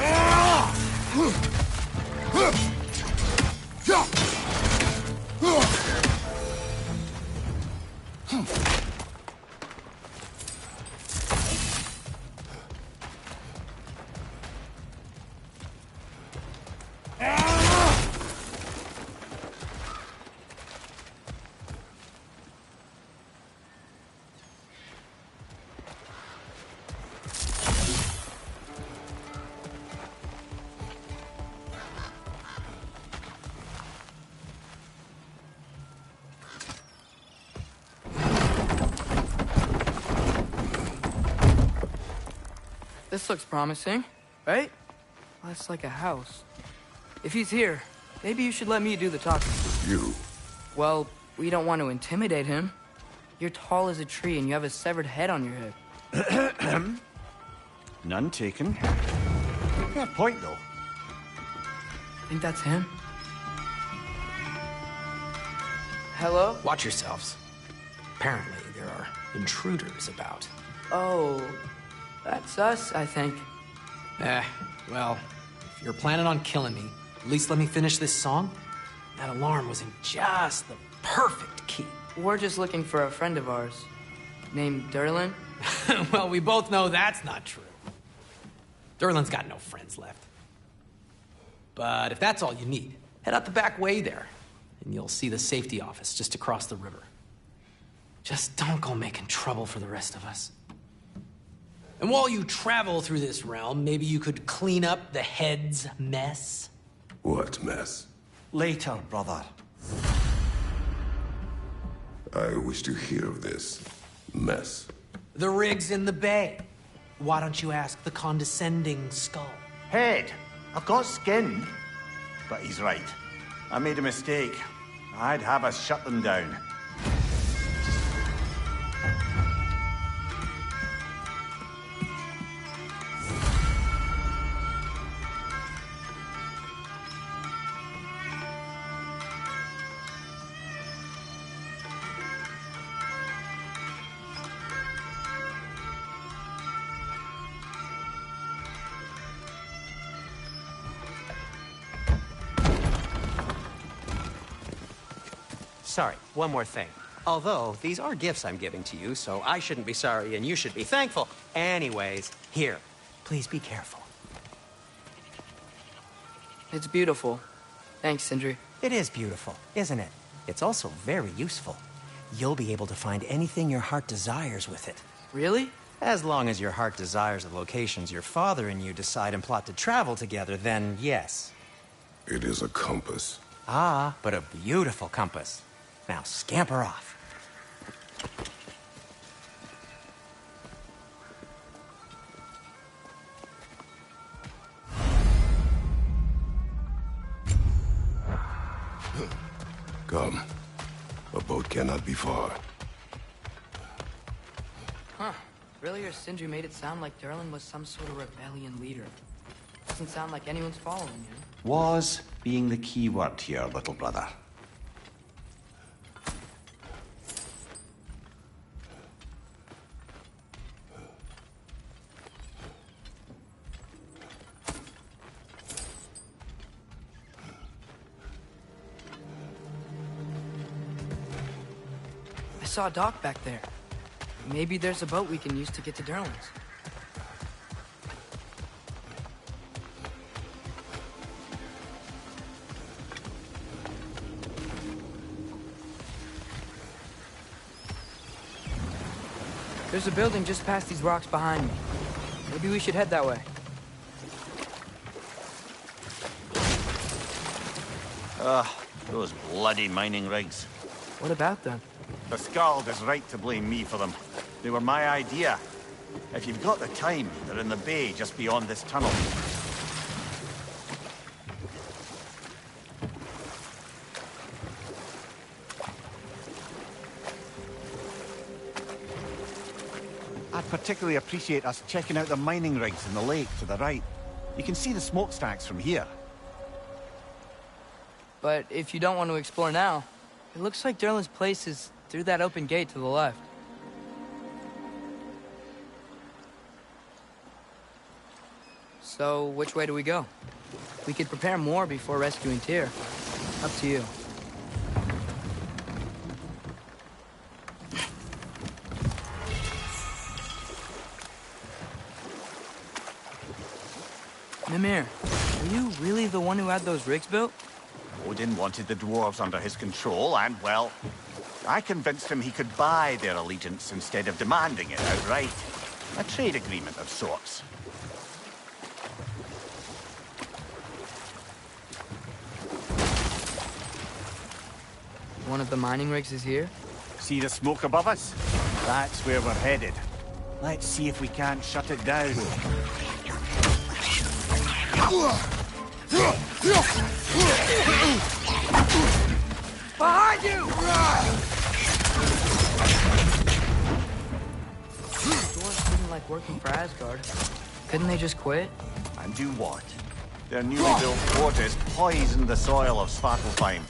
This looks promising, right? Well, that's like a house. If he's here, maybe you should let me do the talking. You? Well, we don't want to intimidate him. You're tall as a tree and you have a severed head on your head. none taken. Yeah, point though. Think that's him? Hello? Watch yourselves. Apparently, there are intruders about. Oh, that's us, I think. Well, if you're planning on killing me, at least let me finish this song. That alarm was in just the perfect key. We're just looking for a friend of ours, named Durlin. Well, we both know that's not true. Durlin's got no friends left. But if that's all you need, head out the back way there, and you'll see the safety office just across the river. Just don't go making trouble for the rest of us. And while you travel through this realm, maybe you could clean up the head's mess? What mess? Later, brother. I wish to hear of this mess. The rig's in the bay. Why don't you ask the condescending skull? Head, I've got skin. But he's right. I made a mistake. I'd have us shut them down. Sorry, one more thing. Although, these are gifts I'm giving to you, so I shouldn't be sorry and you should be thankful. Anyways, here, please be careful. It's beautiful. Thanks, Sindri. It is beautiful, isn't it? It's also very useful. You'll be able to find anything your heart desires with it. Really? As long as your heart desires the locations your father and you decide and plot to travel together, then yes. It is a compass. Ah, but a beautiful compass. Now scamper off. Come. A boat cannot be far. Huh. Earlier, Sindri made it sound like Durlin was some sort of rebellion leader. Doesn't sound like anyone's following him. Was being the key word here, little brother. I saw a dock back there. Maybe there's a boat we can use to get to Durlin's. There's a building just past these rocks behind me. Maybe we should head that way. Those bloody mining rigs. What about them? The Skald is right to blame me for them. They were my idea. If you've got the time, they're in the bay just beyond this tunnel. particularly appreciate us checking out the mining rigs in the lake to the right. You can see the smokestacks from here. But if you don't want to explore now, it looks like Durlin's place is through that open gate to the left. So, which way do we go? We could prepare more before rescuing Tyr. Up to you. Mimir, were you really the one who had those rigs built? Odin wanted the dwarves under his control, and, well, I convinced him he could buy their allegiance instead of demanding it outright. A trade agreement of sorts. One of the mining rigs is here? See the smoke above us? That's where we're headed. Let's see if we can't shut it down. Behind you! Dwarves didn't like working for Asgard. Couldn't they just quit? And do what? Their newly built fortress poisoned the soil of Svartalfheim.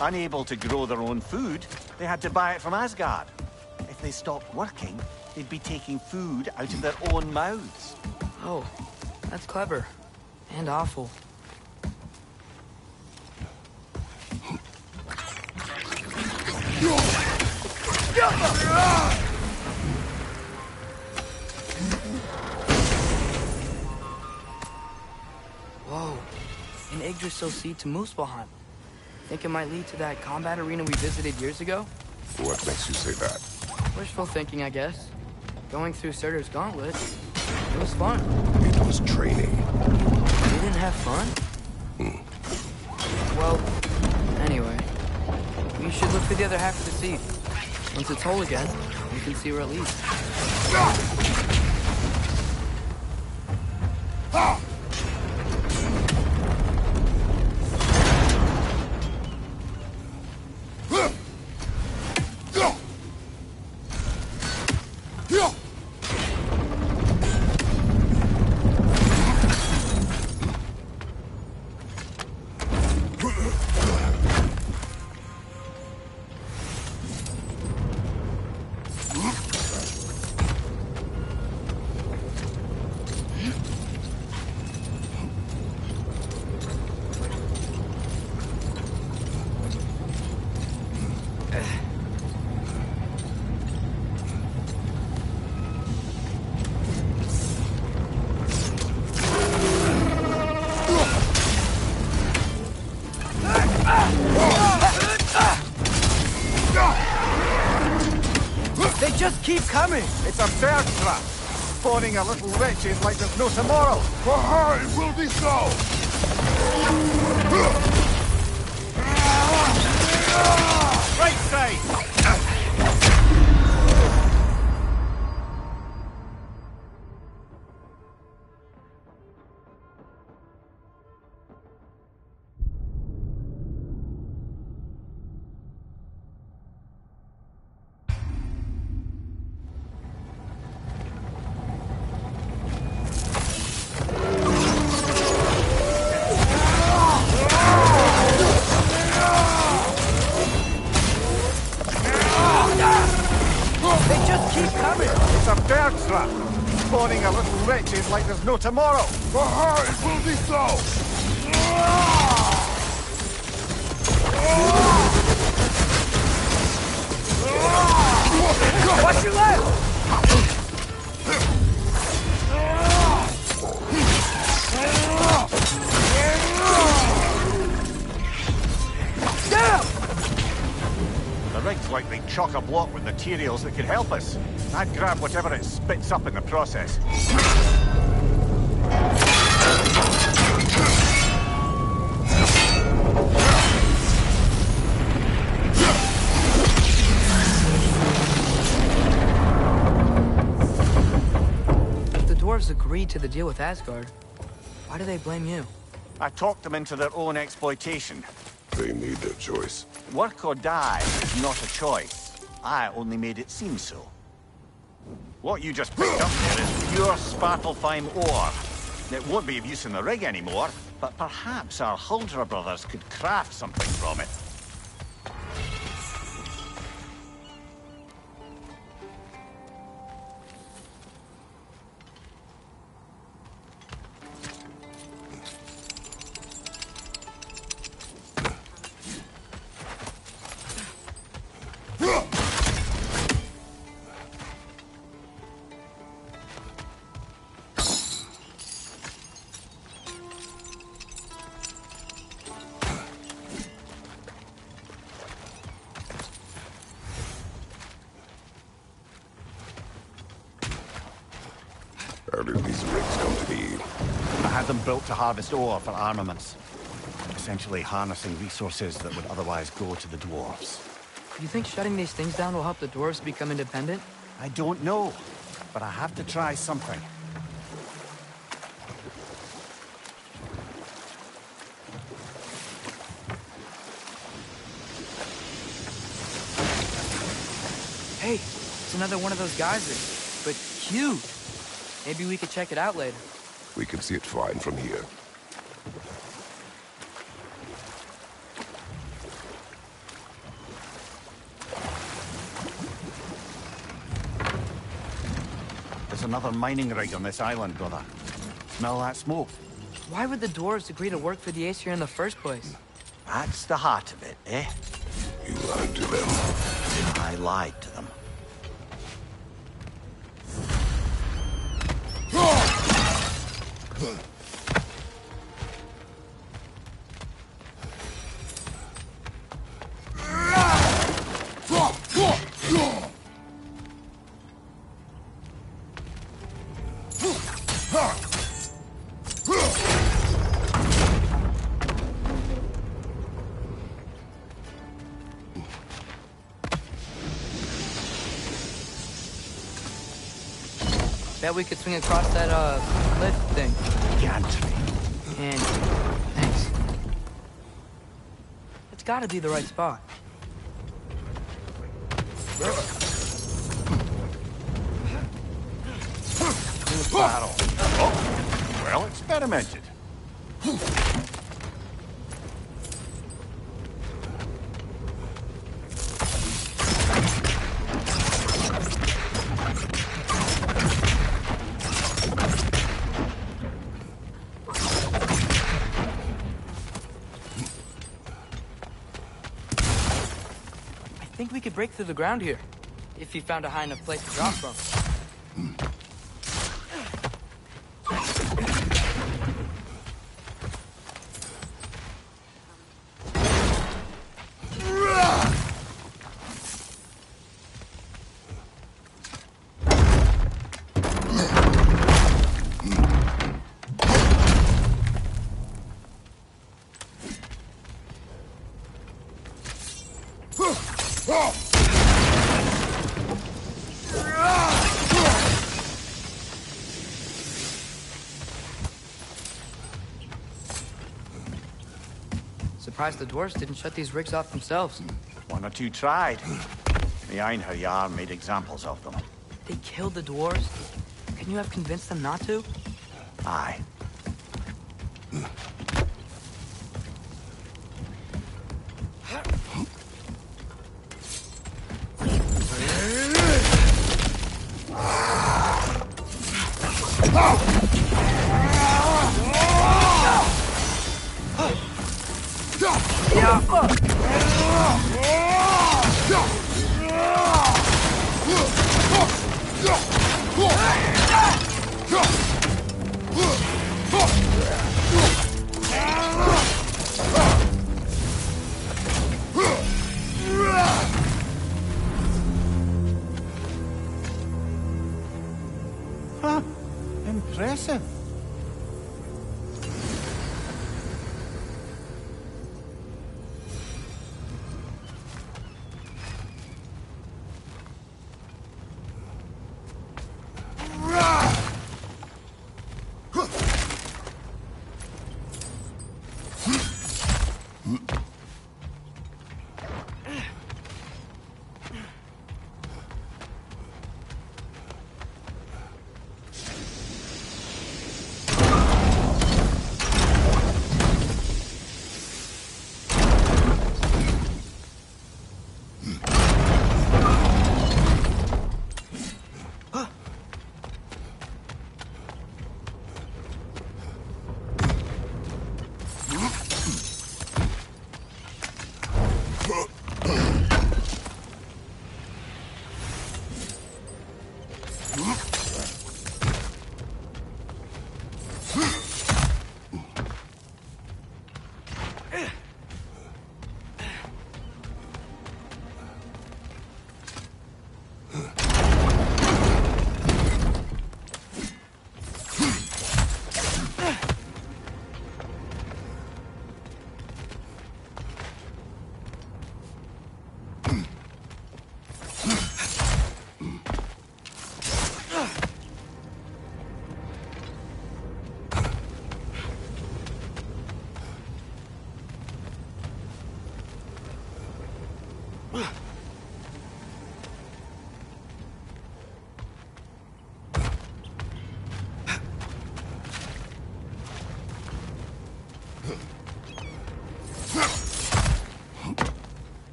Unable to grow their own food, they had to buy it from Asgard. If they stopped working, they'd be taking food out of their own mouths. Oh, that's clever. And awful. Whoa. An Yggdrasil seed to Muspelheim. Think it might lead to that combat arena we visited years ago? What makes you say that? Wishful thinking, I guess. Going through Surtur's gauntlet, it was fun. It was training. You didn't have fun? Well, anyway. We should look for the other half of the seed. Once it's whole again, we can see where it leads. They just keep coming! It's a bird trap! Spawning our little witches like there's no tomorrow! For her, it will be so! Right side! They just keep coming! It's a bird trap! Spawning our little witches like there's no tomorrow! For her, it will be so! Watch your left! Down! The rig's likely chock-a-block with materials that could help us. I'd grab whatever it spits up in the process. If the dwarves agreed to the deal with Asgard, why do they blame you? I talked them into their own exploitation. They made their choice. Work or die is not a choice. I only made it seem so. What you just picked up there is pure Svartalfheim ore. It won't be of use in the rig anymore, but perhaps our Huldra brothers could craft something from it. How did these rigs come to be? I had them built to harvest ore for armaments. Essentially harnessing resources that would otherwise go to the dwarves. You think shutting these things down will help the dwarves become independent? I don't know, but I have to try something. Hey, it's another one of those geysers, but huge. Maybe we could check it out later. We can see it fine from here. There's another mining rig on this island, brother. Smell that smoke? Why would the dwarves agree to work for the Aesir in the first place? That's the heart of it, eh? You lied to them. I lied to them. Bet we could swing across that, cliff thing. Can't. And thanks. It's gotta be the right spot. Battle. Oh, well experimented. I think we could break through the ground here, if you found a high enough place to drop from. Surprised the dwarves didn't shut these rigs off themselves. One or two tried. The Einherjar made examples of them. They killed the dwarves? Couldn't you have convinced them not to? Aye. Huh. Impressive.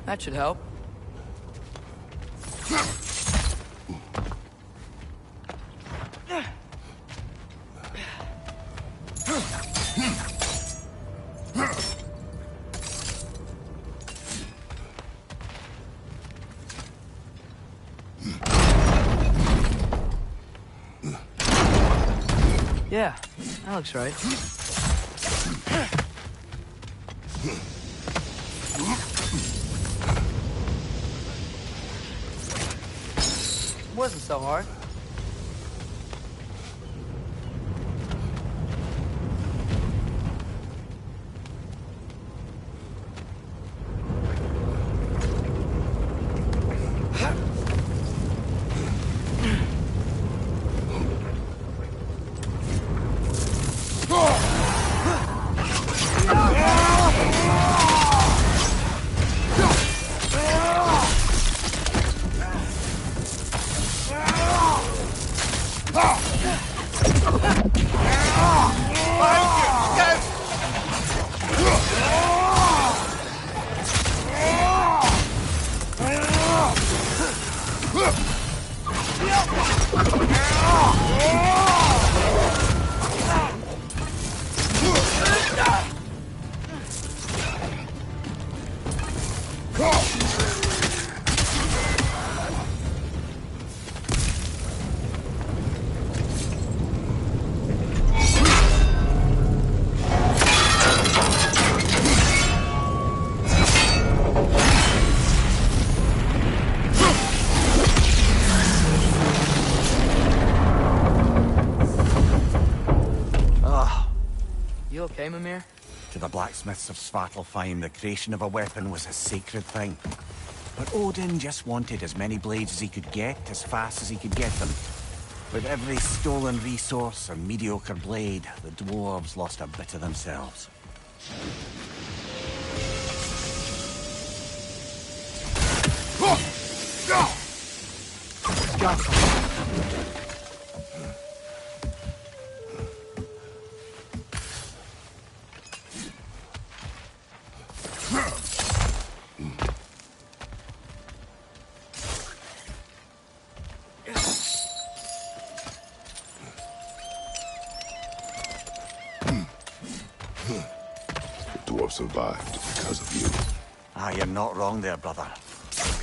That should help. Yeah, that looks right. Wasn't so hard. You okay, Mimir? To the blacksmiths of Svartalfheim, the creation of a weapon was a sacred thing. But Odin just wanted as many blades as he could get, as fast as he could get them. With every stolen resource and mediocre blade, the dwarves lost a bit of themselves. The dwarf survived because of you. Ah, you're not wrong there, brother.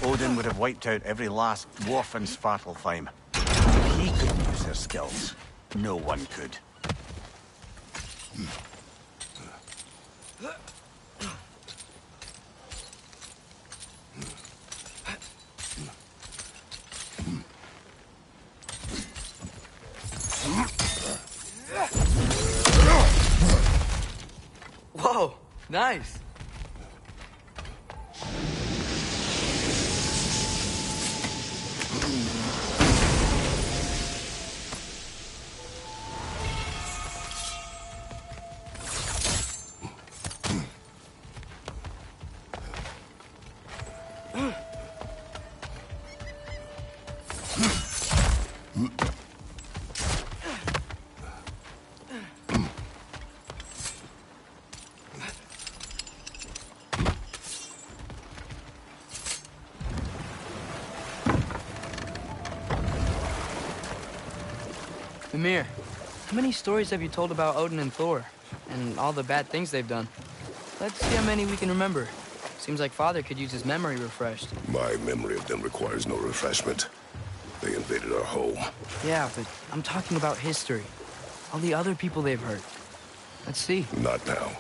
Odin would have wiped out every last dwarf in Svartalfheim. If he couldn't use their skills, no one could. Whoa, nice. Mimir, How many stories have you told about Odin and Thor? And all the bad things they've done? Let's see how many we can remember. Seems like Father could use his memory refreshed. My memory of them requires no refreshment. They invaded our home. Yeah, but I'm talking about history. All the other people they've hurt. Let's see. Not now.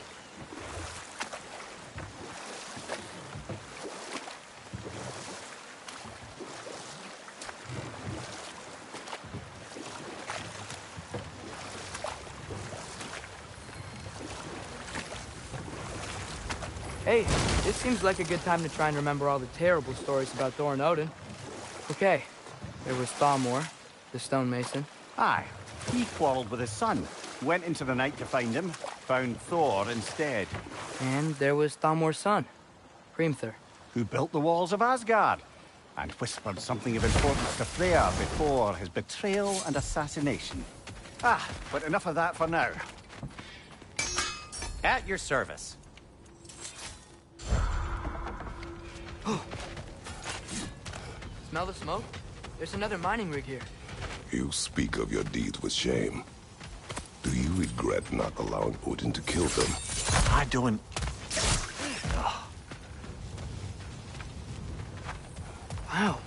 Hey, this seems like a good time to try and remember all the terrible stories about Thor and Odin. Okay, there was Thalmor, the stonemason. Aye, he quarreled with his son. Went into the night to find him, found Thor instead. And there was Thalmor's son, Hrimthur. Who built the walls of Asgard, and whispered something of importance to Freya before his betrayal and assassination. Ah, but enough of that for now. At your service. Smell the smoke? There's another mining rig here. You speak of your deeds with shame. Do you regret not allowing Odin to kill them? I don't... Wow,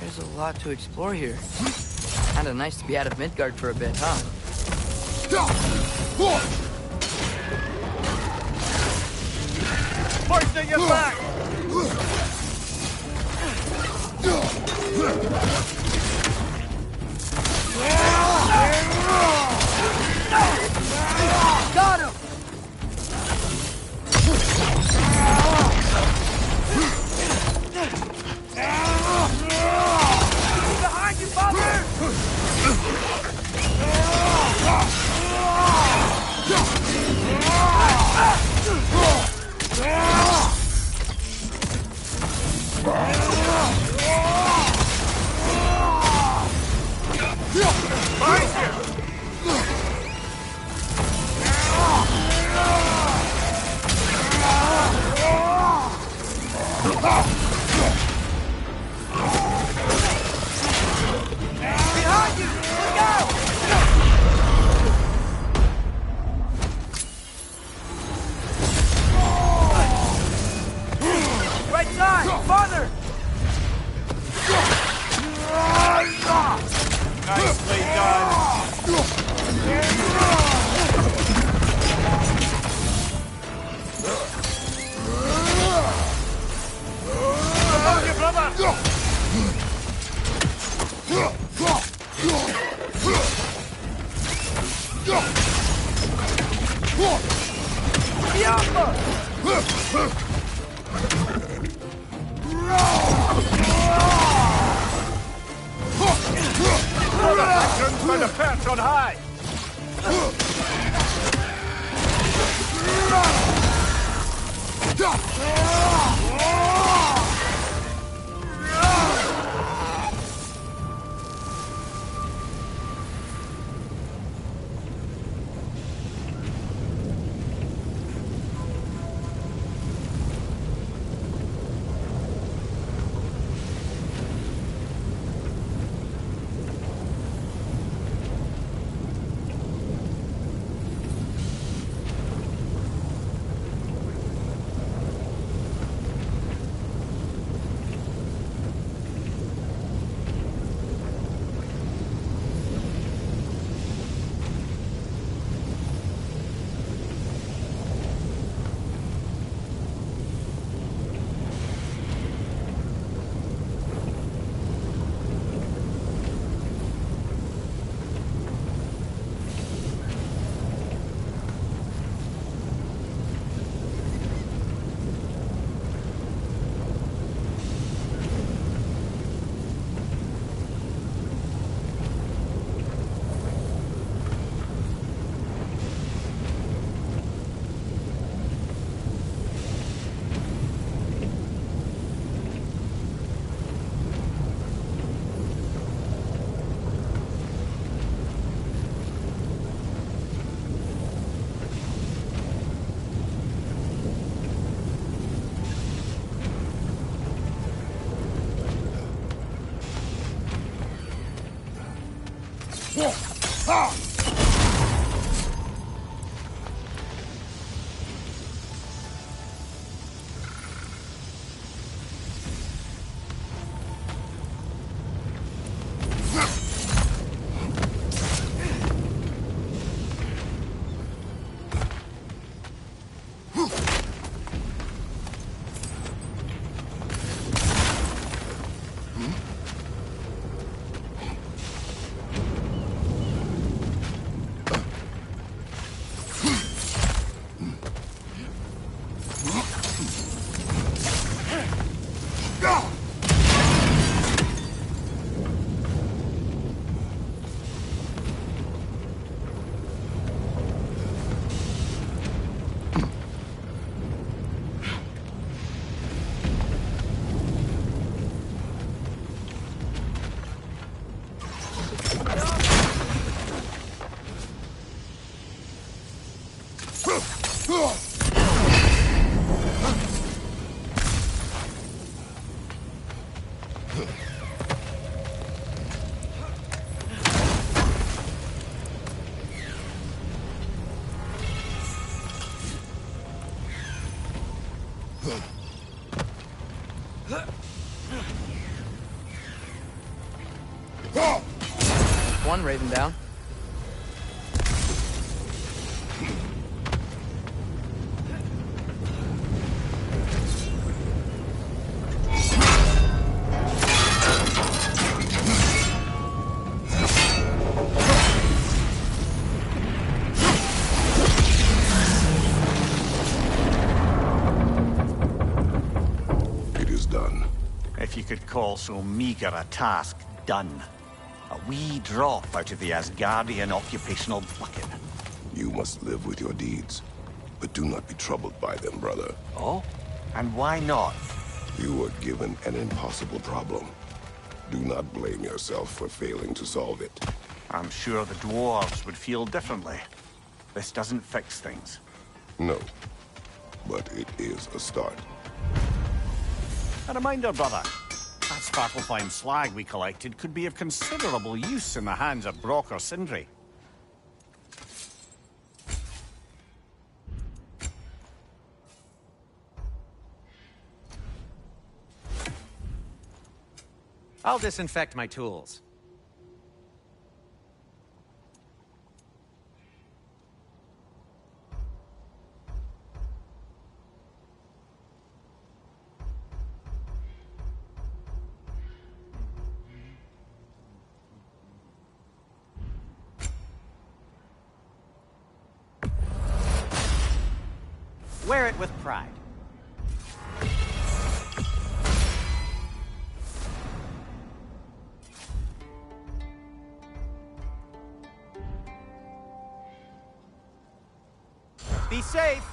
there's a lot to explore here. Kinda nice to be out of Midgard for a bit, huh? Poison your back! Got him! Behind you, Father! Behind you! Look out! Right side! Farther! Nicely done! Above you, brother! Veterans by the perch on high! One Raven down. It is done. If you could call so meager a task done. A wee drop out of the Asgardian occupational bucket. You must live with your deeds, but do not be troubled by them, brother. Oh? And why not? You were given an impossible problem. Do not blame yourself for failing to solve it. I'm sure the dwarves would feel differently. This doesn't fix things. No, but it is a start. A reminder, brother. That Svartalfheim slag we collected could be of considerable use in the hands of Brock or Sindri. I'll disinfect my tools. Wear it with pride. Be safe.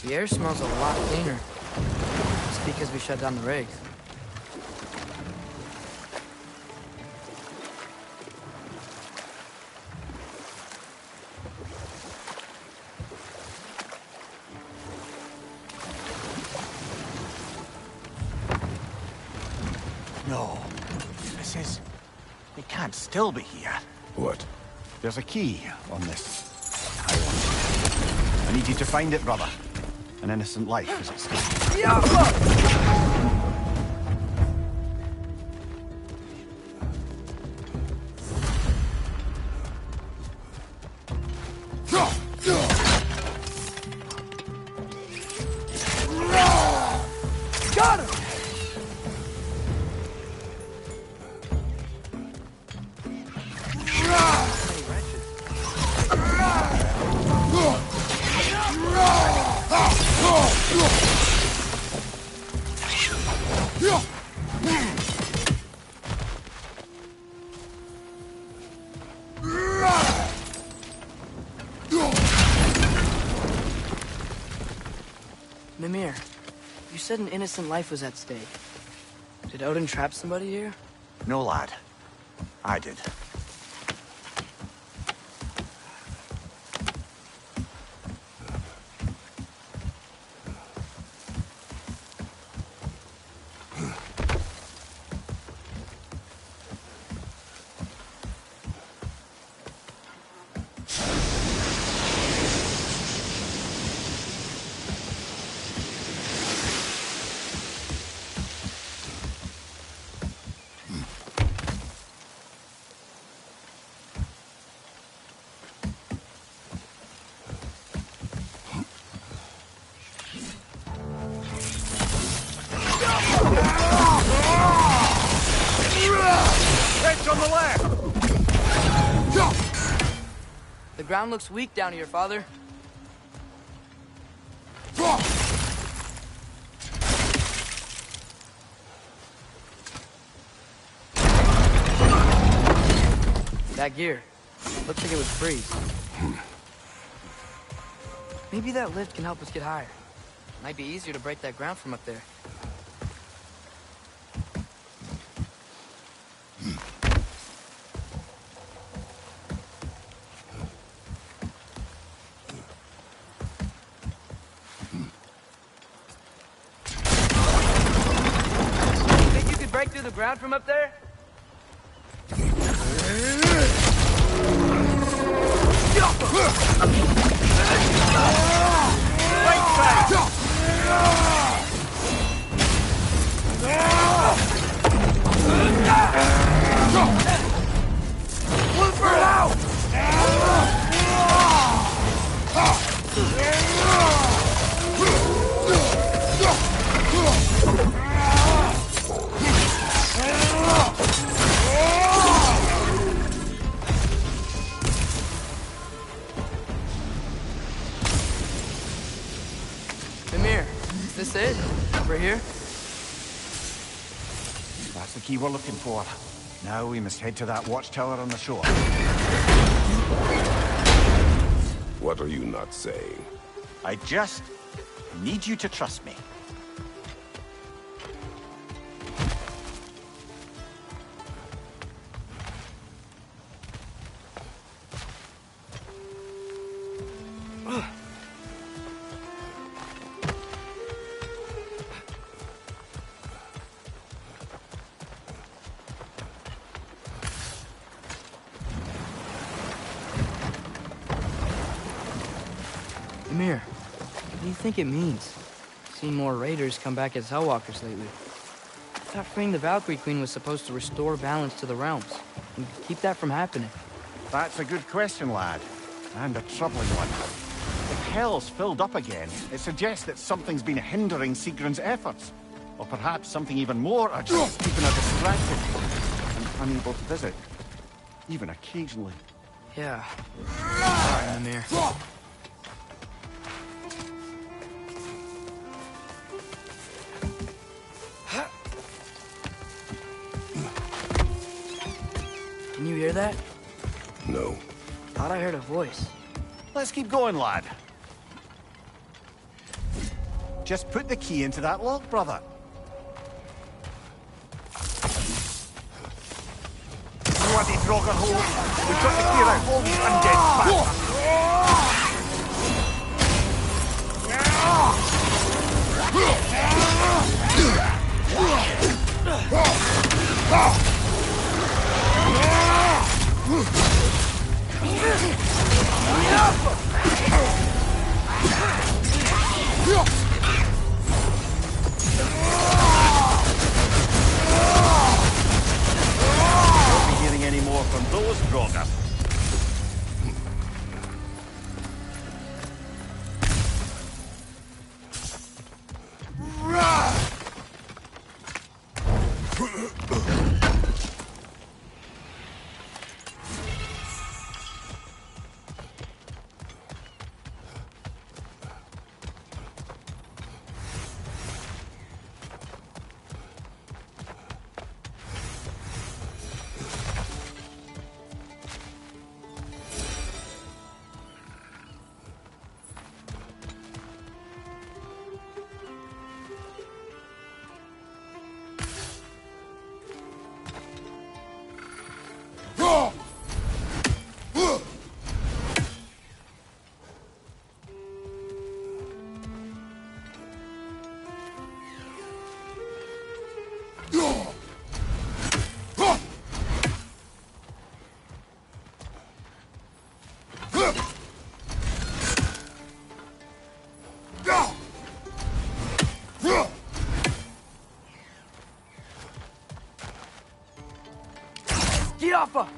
The air smells a lot cleaner. It's because we shut down the rigs. No. This is... They can't still be here. What? There's a key on this island. I need you to find it, brother. An innocent life is at stake. Got him! Mimir, you said an innocent life was at stake. Did Odin trap somebody here? No, lad. I did. ledge on the left! The ground looks weak down here, Father. That gear. Looks like it would freeze. Maybe that lift can help us get higher. Might be easier to break that ground from up there. Think you could break through the ground from up there? Right side! Look for it out! Mimir, is this it? Over here? That's the key we're looking for. Now we must head to that watchtower on the shore. What are you not saying? I just need you to trust me. Mimir, what do you think it means? Seen more raiders come back as Hellwalkers lately. I thought freeing the Valkyrie Queen was supposed to restore balance to the realms and keep that from happening. That's a good question, lad. And a troubling one. If Hell's filled up again, it suggests that something's been hindering Sigrun's efforts. Or perhaps something even more urgent, keeping her distracted and unable to visit. Even occasionally. Yeah. Sorry, Mimir. Can you hear that? No. Thought I heard a voice. Let's keep going, lad. Just put the key into that lock, brother. Bloody Draugr hole! We've got to clear out all these undead Won't be hearing any more from those Draugr. Get off her!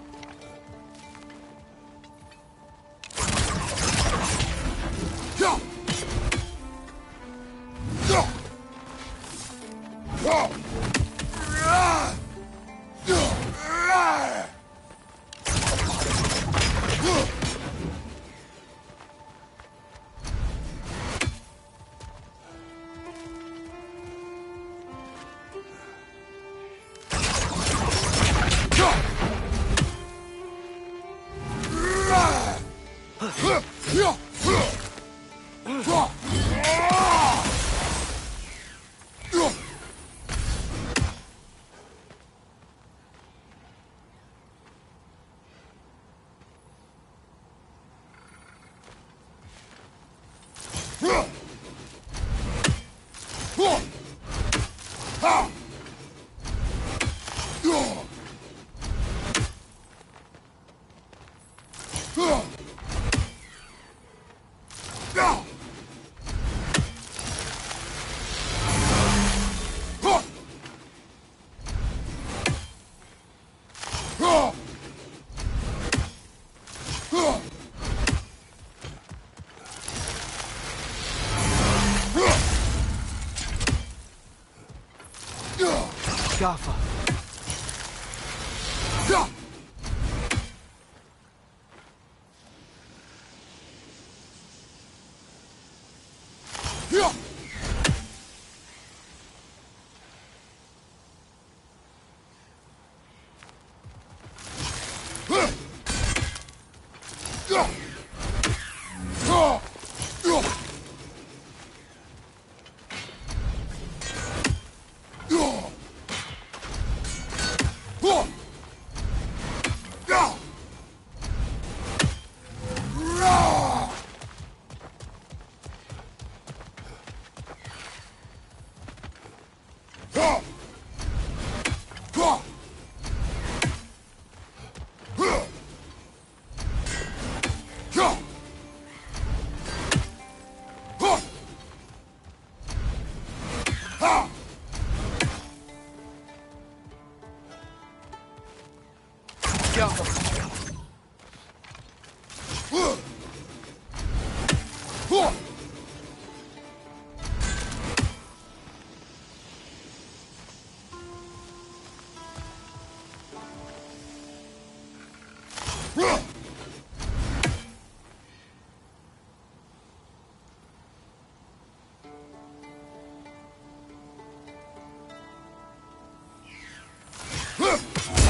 Gaffer.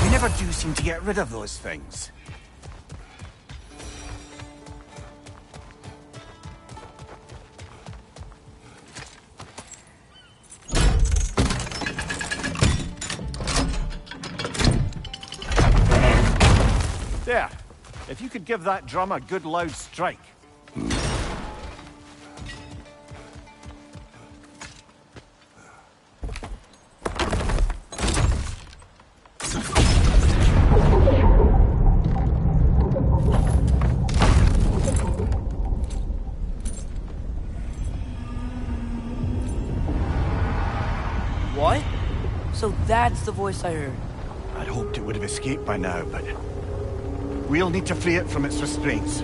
We never do seem to get rid of those things. There. If you could give that drum a good loud strike. What? So that's the voice I heard. I'd hoped it would have escaped by now, but we'll need to free it from its restraints.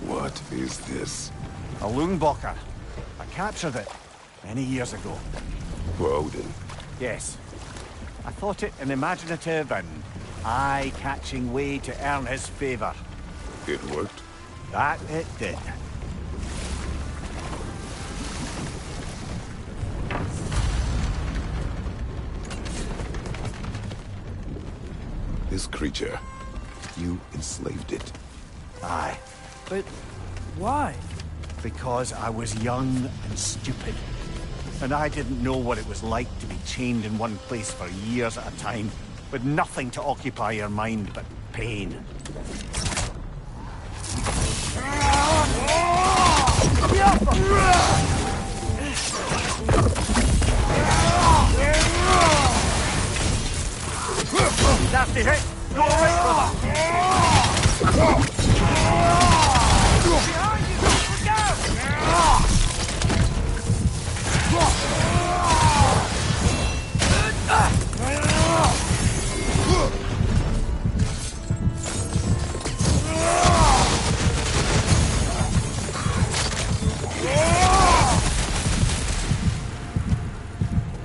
What is this? A Loonbocker. I captured it many years ago. For Odin. Yes. I thought it an imaginative and eye-catching way to earn his favor. It worked? That it did. This creature, you enslaved it. Aye. But why? Because I was young and stupid. And I didn't know what it was like to be chained in one place for years at a time, with nothing to occupy your mind but pain. Nasty hit! Go away, brother! Behind you!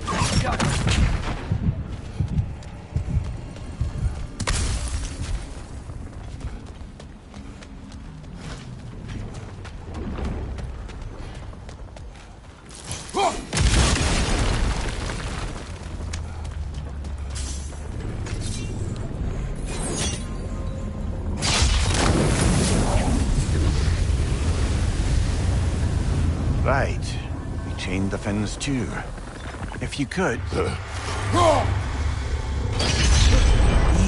Look out! Right. We chained the fins too. If you could...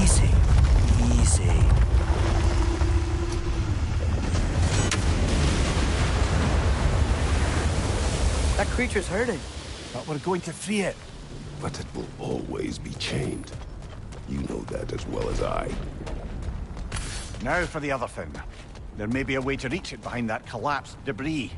Easy. Easy. That creature's hurting. But we're going to free it. but it will always be chained. You know that as well as I. Now for the other fin. There may be a way to reach it behind that collapsed debris.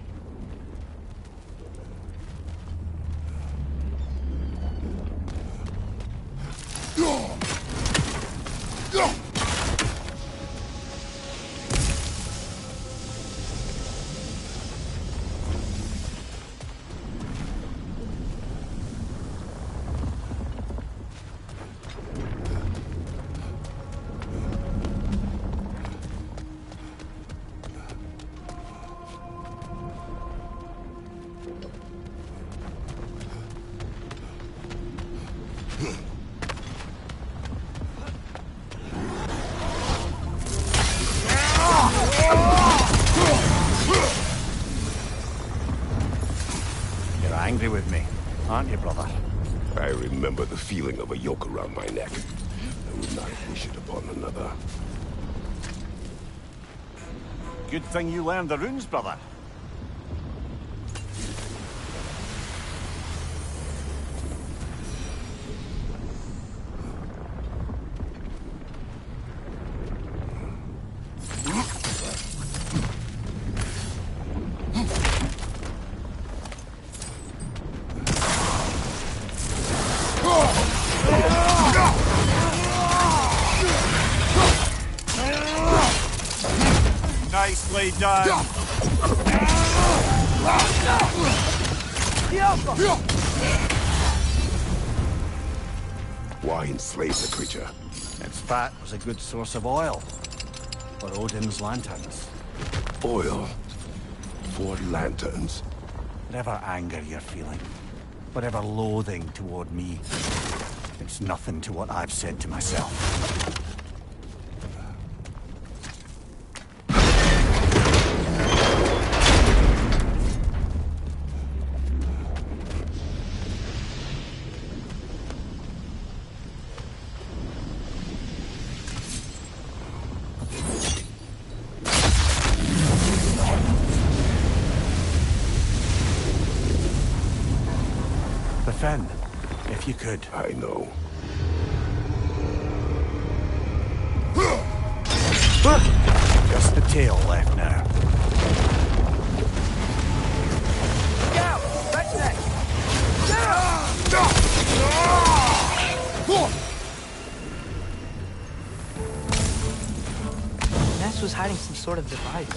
You're angry with me, aren't you, brother? I remember the feeling of a yoke around my neck. I would not wish it upon another. Good thing you learned the runes, brother. Nicely done. Why enslave the creature? Its fat was a good source of oil for Odin's lanterns. Oil. For lanterns. Whatever anger you're feeling, whatever loathing toward me, it's nothing to what I've said to myself. Defend, if you could. I know. Just the tail left now. Scout! Right next! Ness was hiding some sort of device.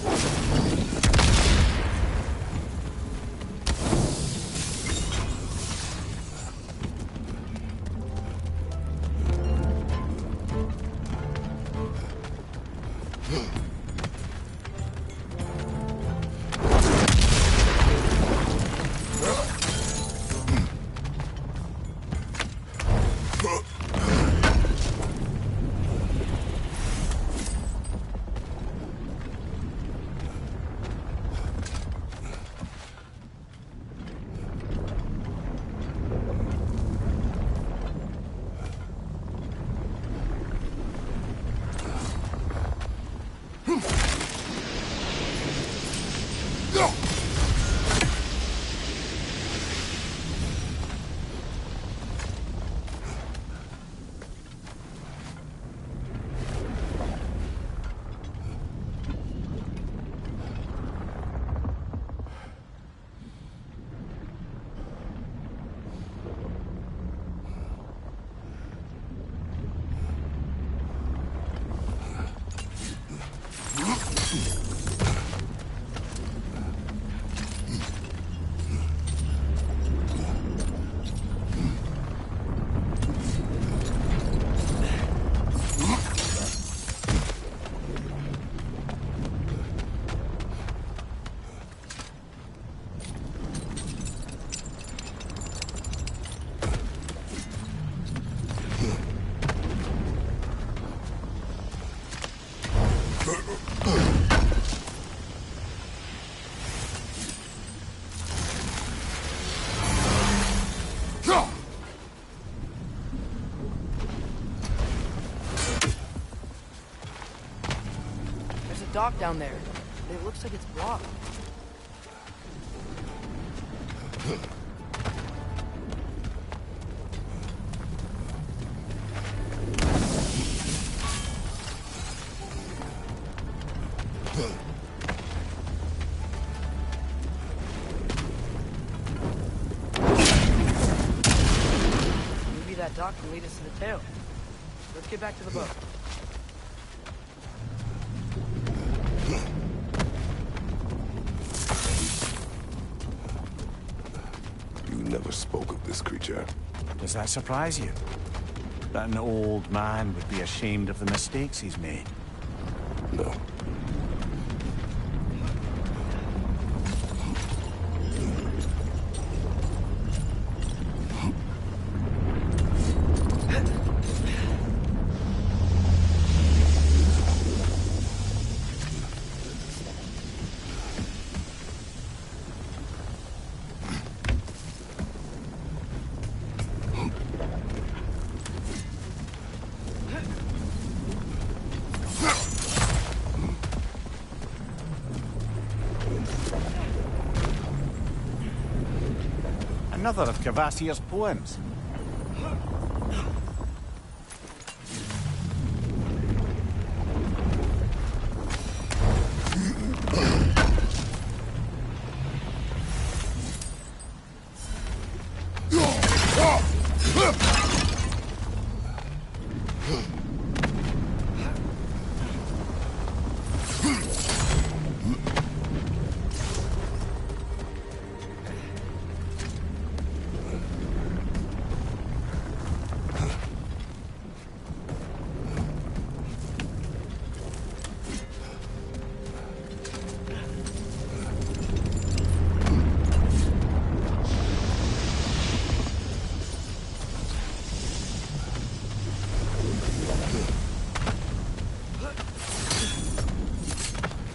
Dock down there. It looks like it's blocked. dock can lead us to the tail. Let's get back to the boat. You never spoke of this creature. Does that surprise you? That an old man would be ashamed of the mistakes he's made? No. Another of Cavassier's poems.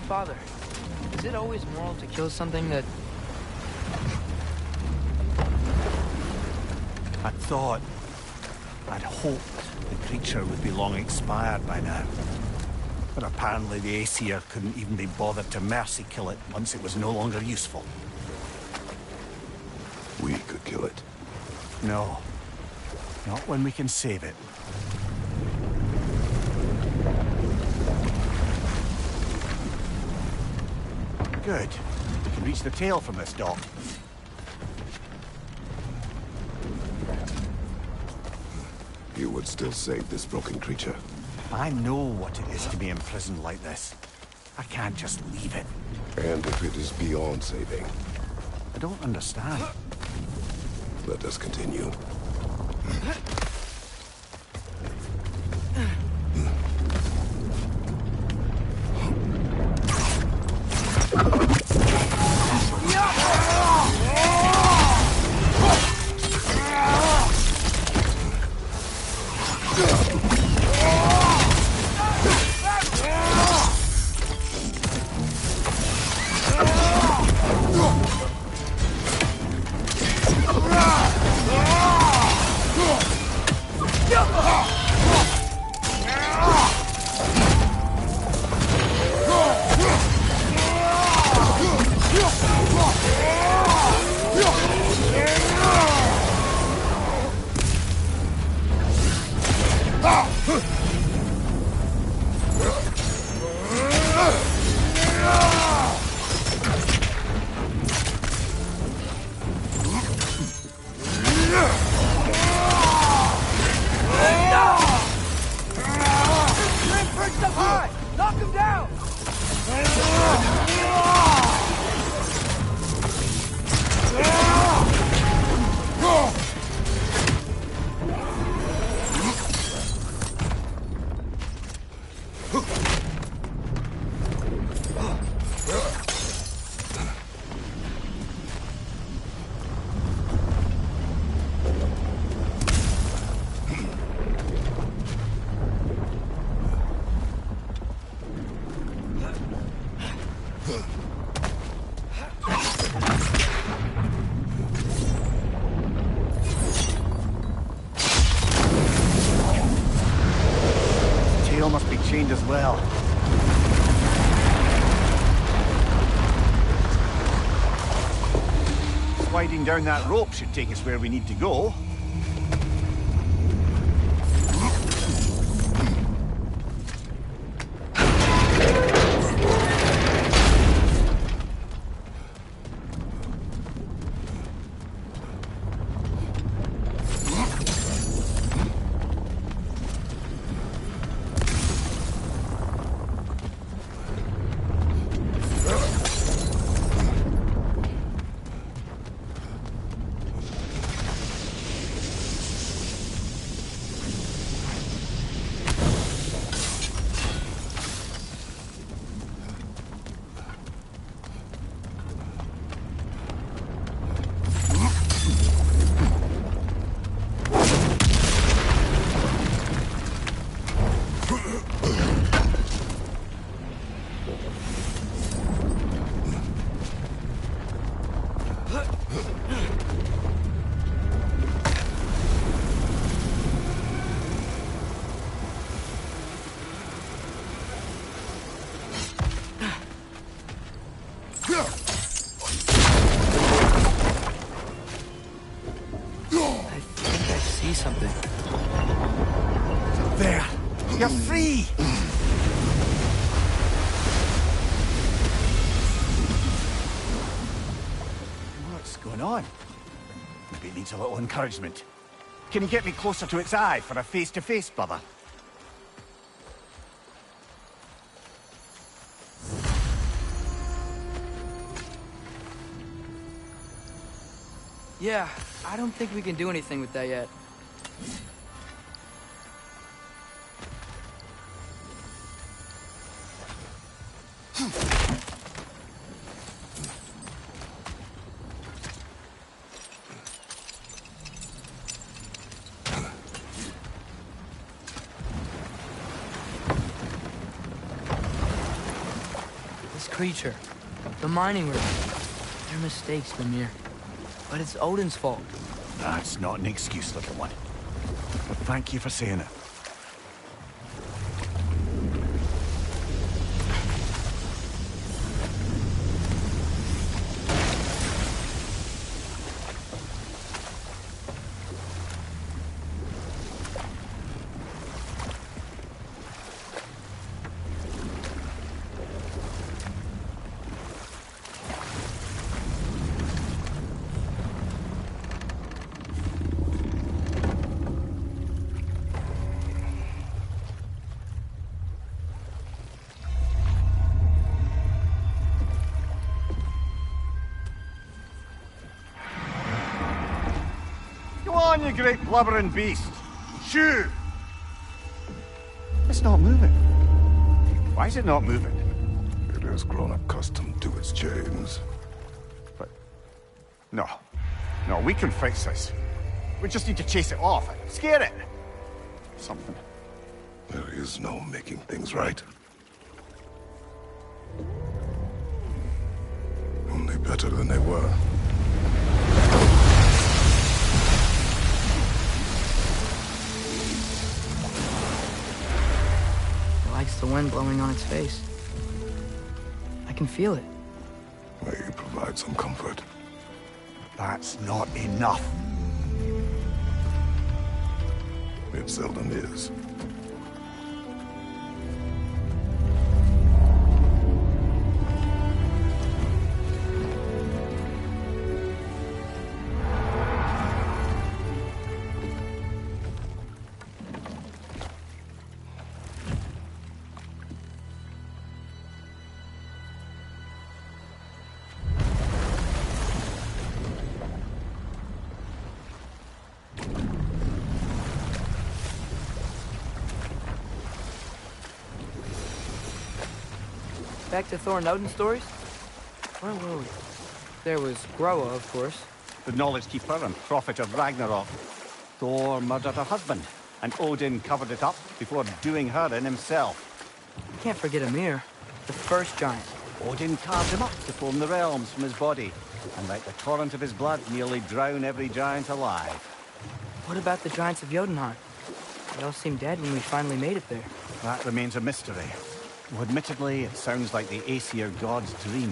Father, is it always moral to kill something that... I'd thought, I'd hoped the creature would be long expired by now. But apparently the Aesir couldn't even be bothered to mercy kill it once it was no longer useful. We could kill it. No. Not when we can save it. Good. We can reach the tail from this dock. You would still save this broken creature. I know what it is to be imprisoned like this. I can't just leave it. And if it is beyond saving, I don't understand. let us continue. Must be chained as well. Sliding down that rope should take us where we need to go. You're free! What's going on? Maybe it needs a little encouragement. Can you get me closer to its eye for a face-to-face, brother? Yeah, I don't think we can do anything with that yet. This creature, the mining rig, they're mistakes, Mimir. But it's Odin's fault. That's not an excuse, little one. But thank you for saying it. Go on, you great blubbering beast! Shoo! It's not moving. Why is it not moving? It has grown accustomed to its chains. But... No. No, we can fix this. We just need to chase it off and scare it. Something. There is no making things right. Only better than they were. It likes the wind blowing on its face. I can feel it. May you provide some comfort. That's not enough. It seldom is. Back to Thor and Odin stories? Where were we? There was Groa, of course. The knowledge keeper and prophet of Ragnarok. Thor murdered her husband, and Odin covered it up before doing her in himself. Can't forget Ymir, the first giant. Odin carved him up to form the realms from his body, and let the torrent of his blood nearly drown every giant alive. What about the giants of Jotunheim? They all seemed dead when we finally made it there. That remains a mystery. Though admittedly, it sounds like the Aesir god's dream.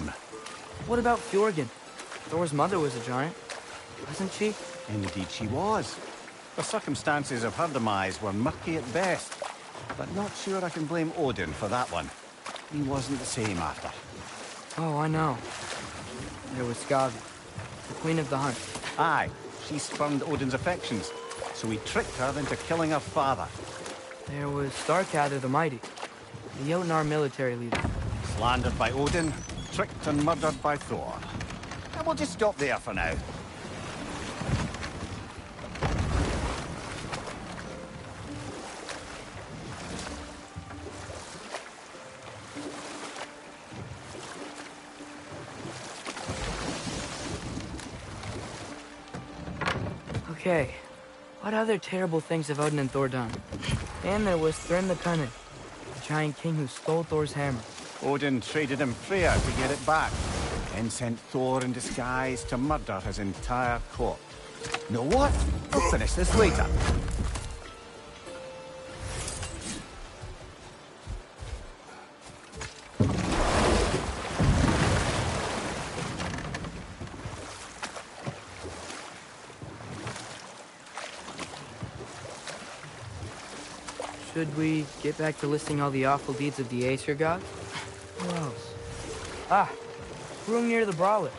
What about Fjorgyn? Thor's mother was a giant, wasn't she? Indeed she was. The circumstances of her demise were murky at best, but not sure I can blame Odin for that one. He wasn't the same after. Oh, I know. There was Skavi, the queen of the hunt. Aye, she spurned Odin's affections, so he tricked her into killing her father. There was Starkadr the Mighty, the Jotnar military leader. Slandered by Odin, tricked and murdered by Thor. And we'll just stop there for now. Okay, what other terrible things have Odin and Thor done? And there was Thrym the Cunning, the giant king who stole Thor's hammer. Odin traded him Freya to get it back, then sent Thor in disguise to murder his entire court. Know what? We'll finish this later. Should we get back to listing all the awful deeds of the Aesir gods? Who else? Ah, room near the brawler.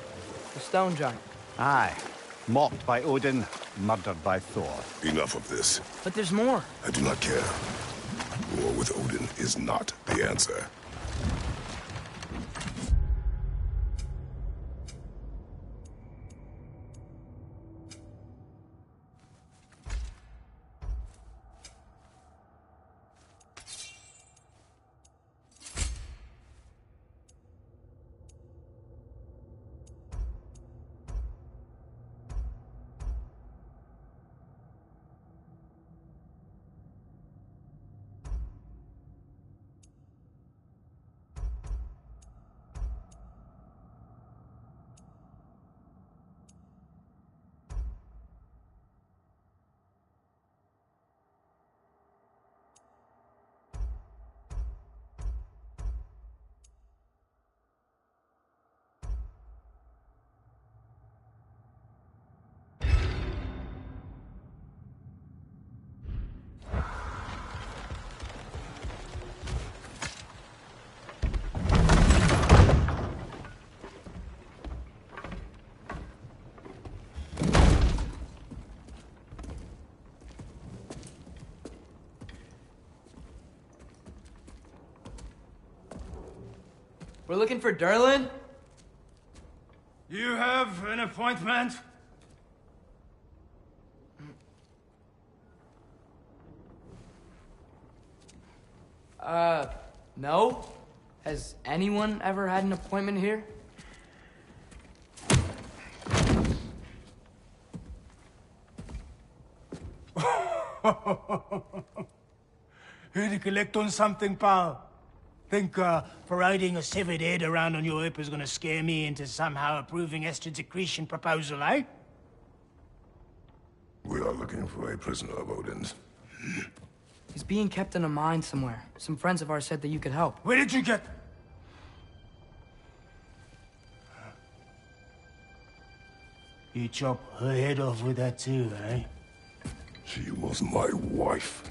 The stone giant. Aye. Mocked by Odin, murdered by Thor. Enough of this. But there's more. I do not care. War with Odin is not the answer. We're looking for Durlin? You have an appointment? No. Has anyone ever had an appointment here? Here to collect on something, pal? Think, parading a severed head around on your hip is gonna scare me into somehow approving Estrid's accretion proposal, eh? We are looking for a prisoner of Odin's. He's being kept in a mine somewhere. Some friends of ours said that you could help. Where did you get... You chop her head off with that too, eh? She was my wife.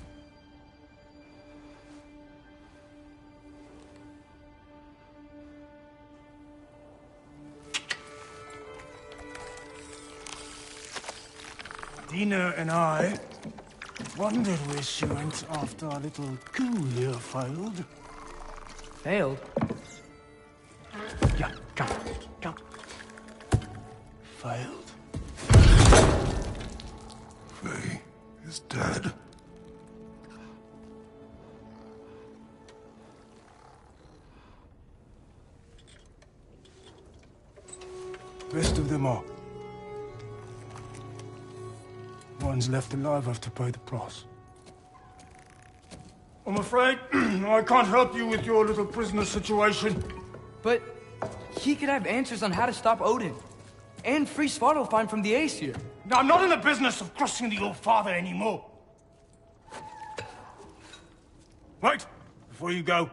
Dina and I wondered where she went after our little coup here failed. Failed? Yeah, come. Failed. Faye is dead. Rest of them are. One's left alive have to pay the price. I'm afraid I can't help you with your little prisoner situation. But he could have answers on how to stop Odin. And free Svartalfheim from the Aesir. Now, I'm not in the business of crossing the old father anymore. Wait, before you go.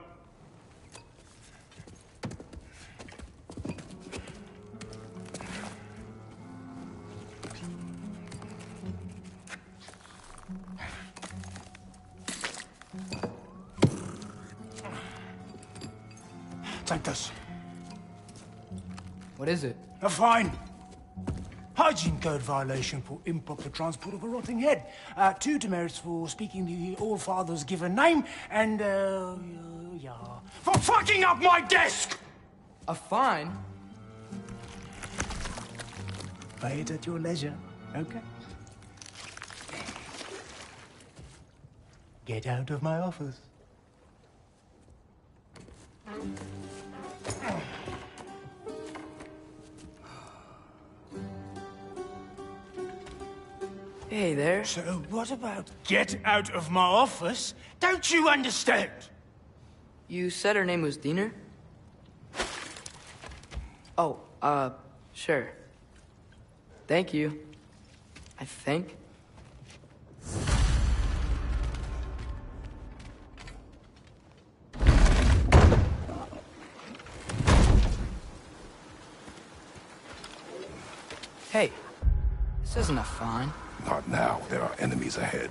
Take this. What is it? A fine. Hygiene code violation for improper transport of a rotting head. 2 demerits for speaking the All-Father's given name, and, yeah... for fucking up my desk! A fine? Pay it at your leisure, okay? Get out of my office. Hey there. So what about get out of my office? Don't you understand? You said her name was Diener? Oh, sure. Thank you. I think. Hey, this isn't a fine. Not now. There are enemies ahead.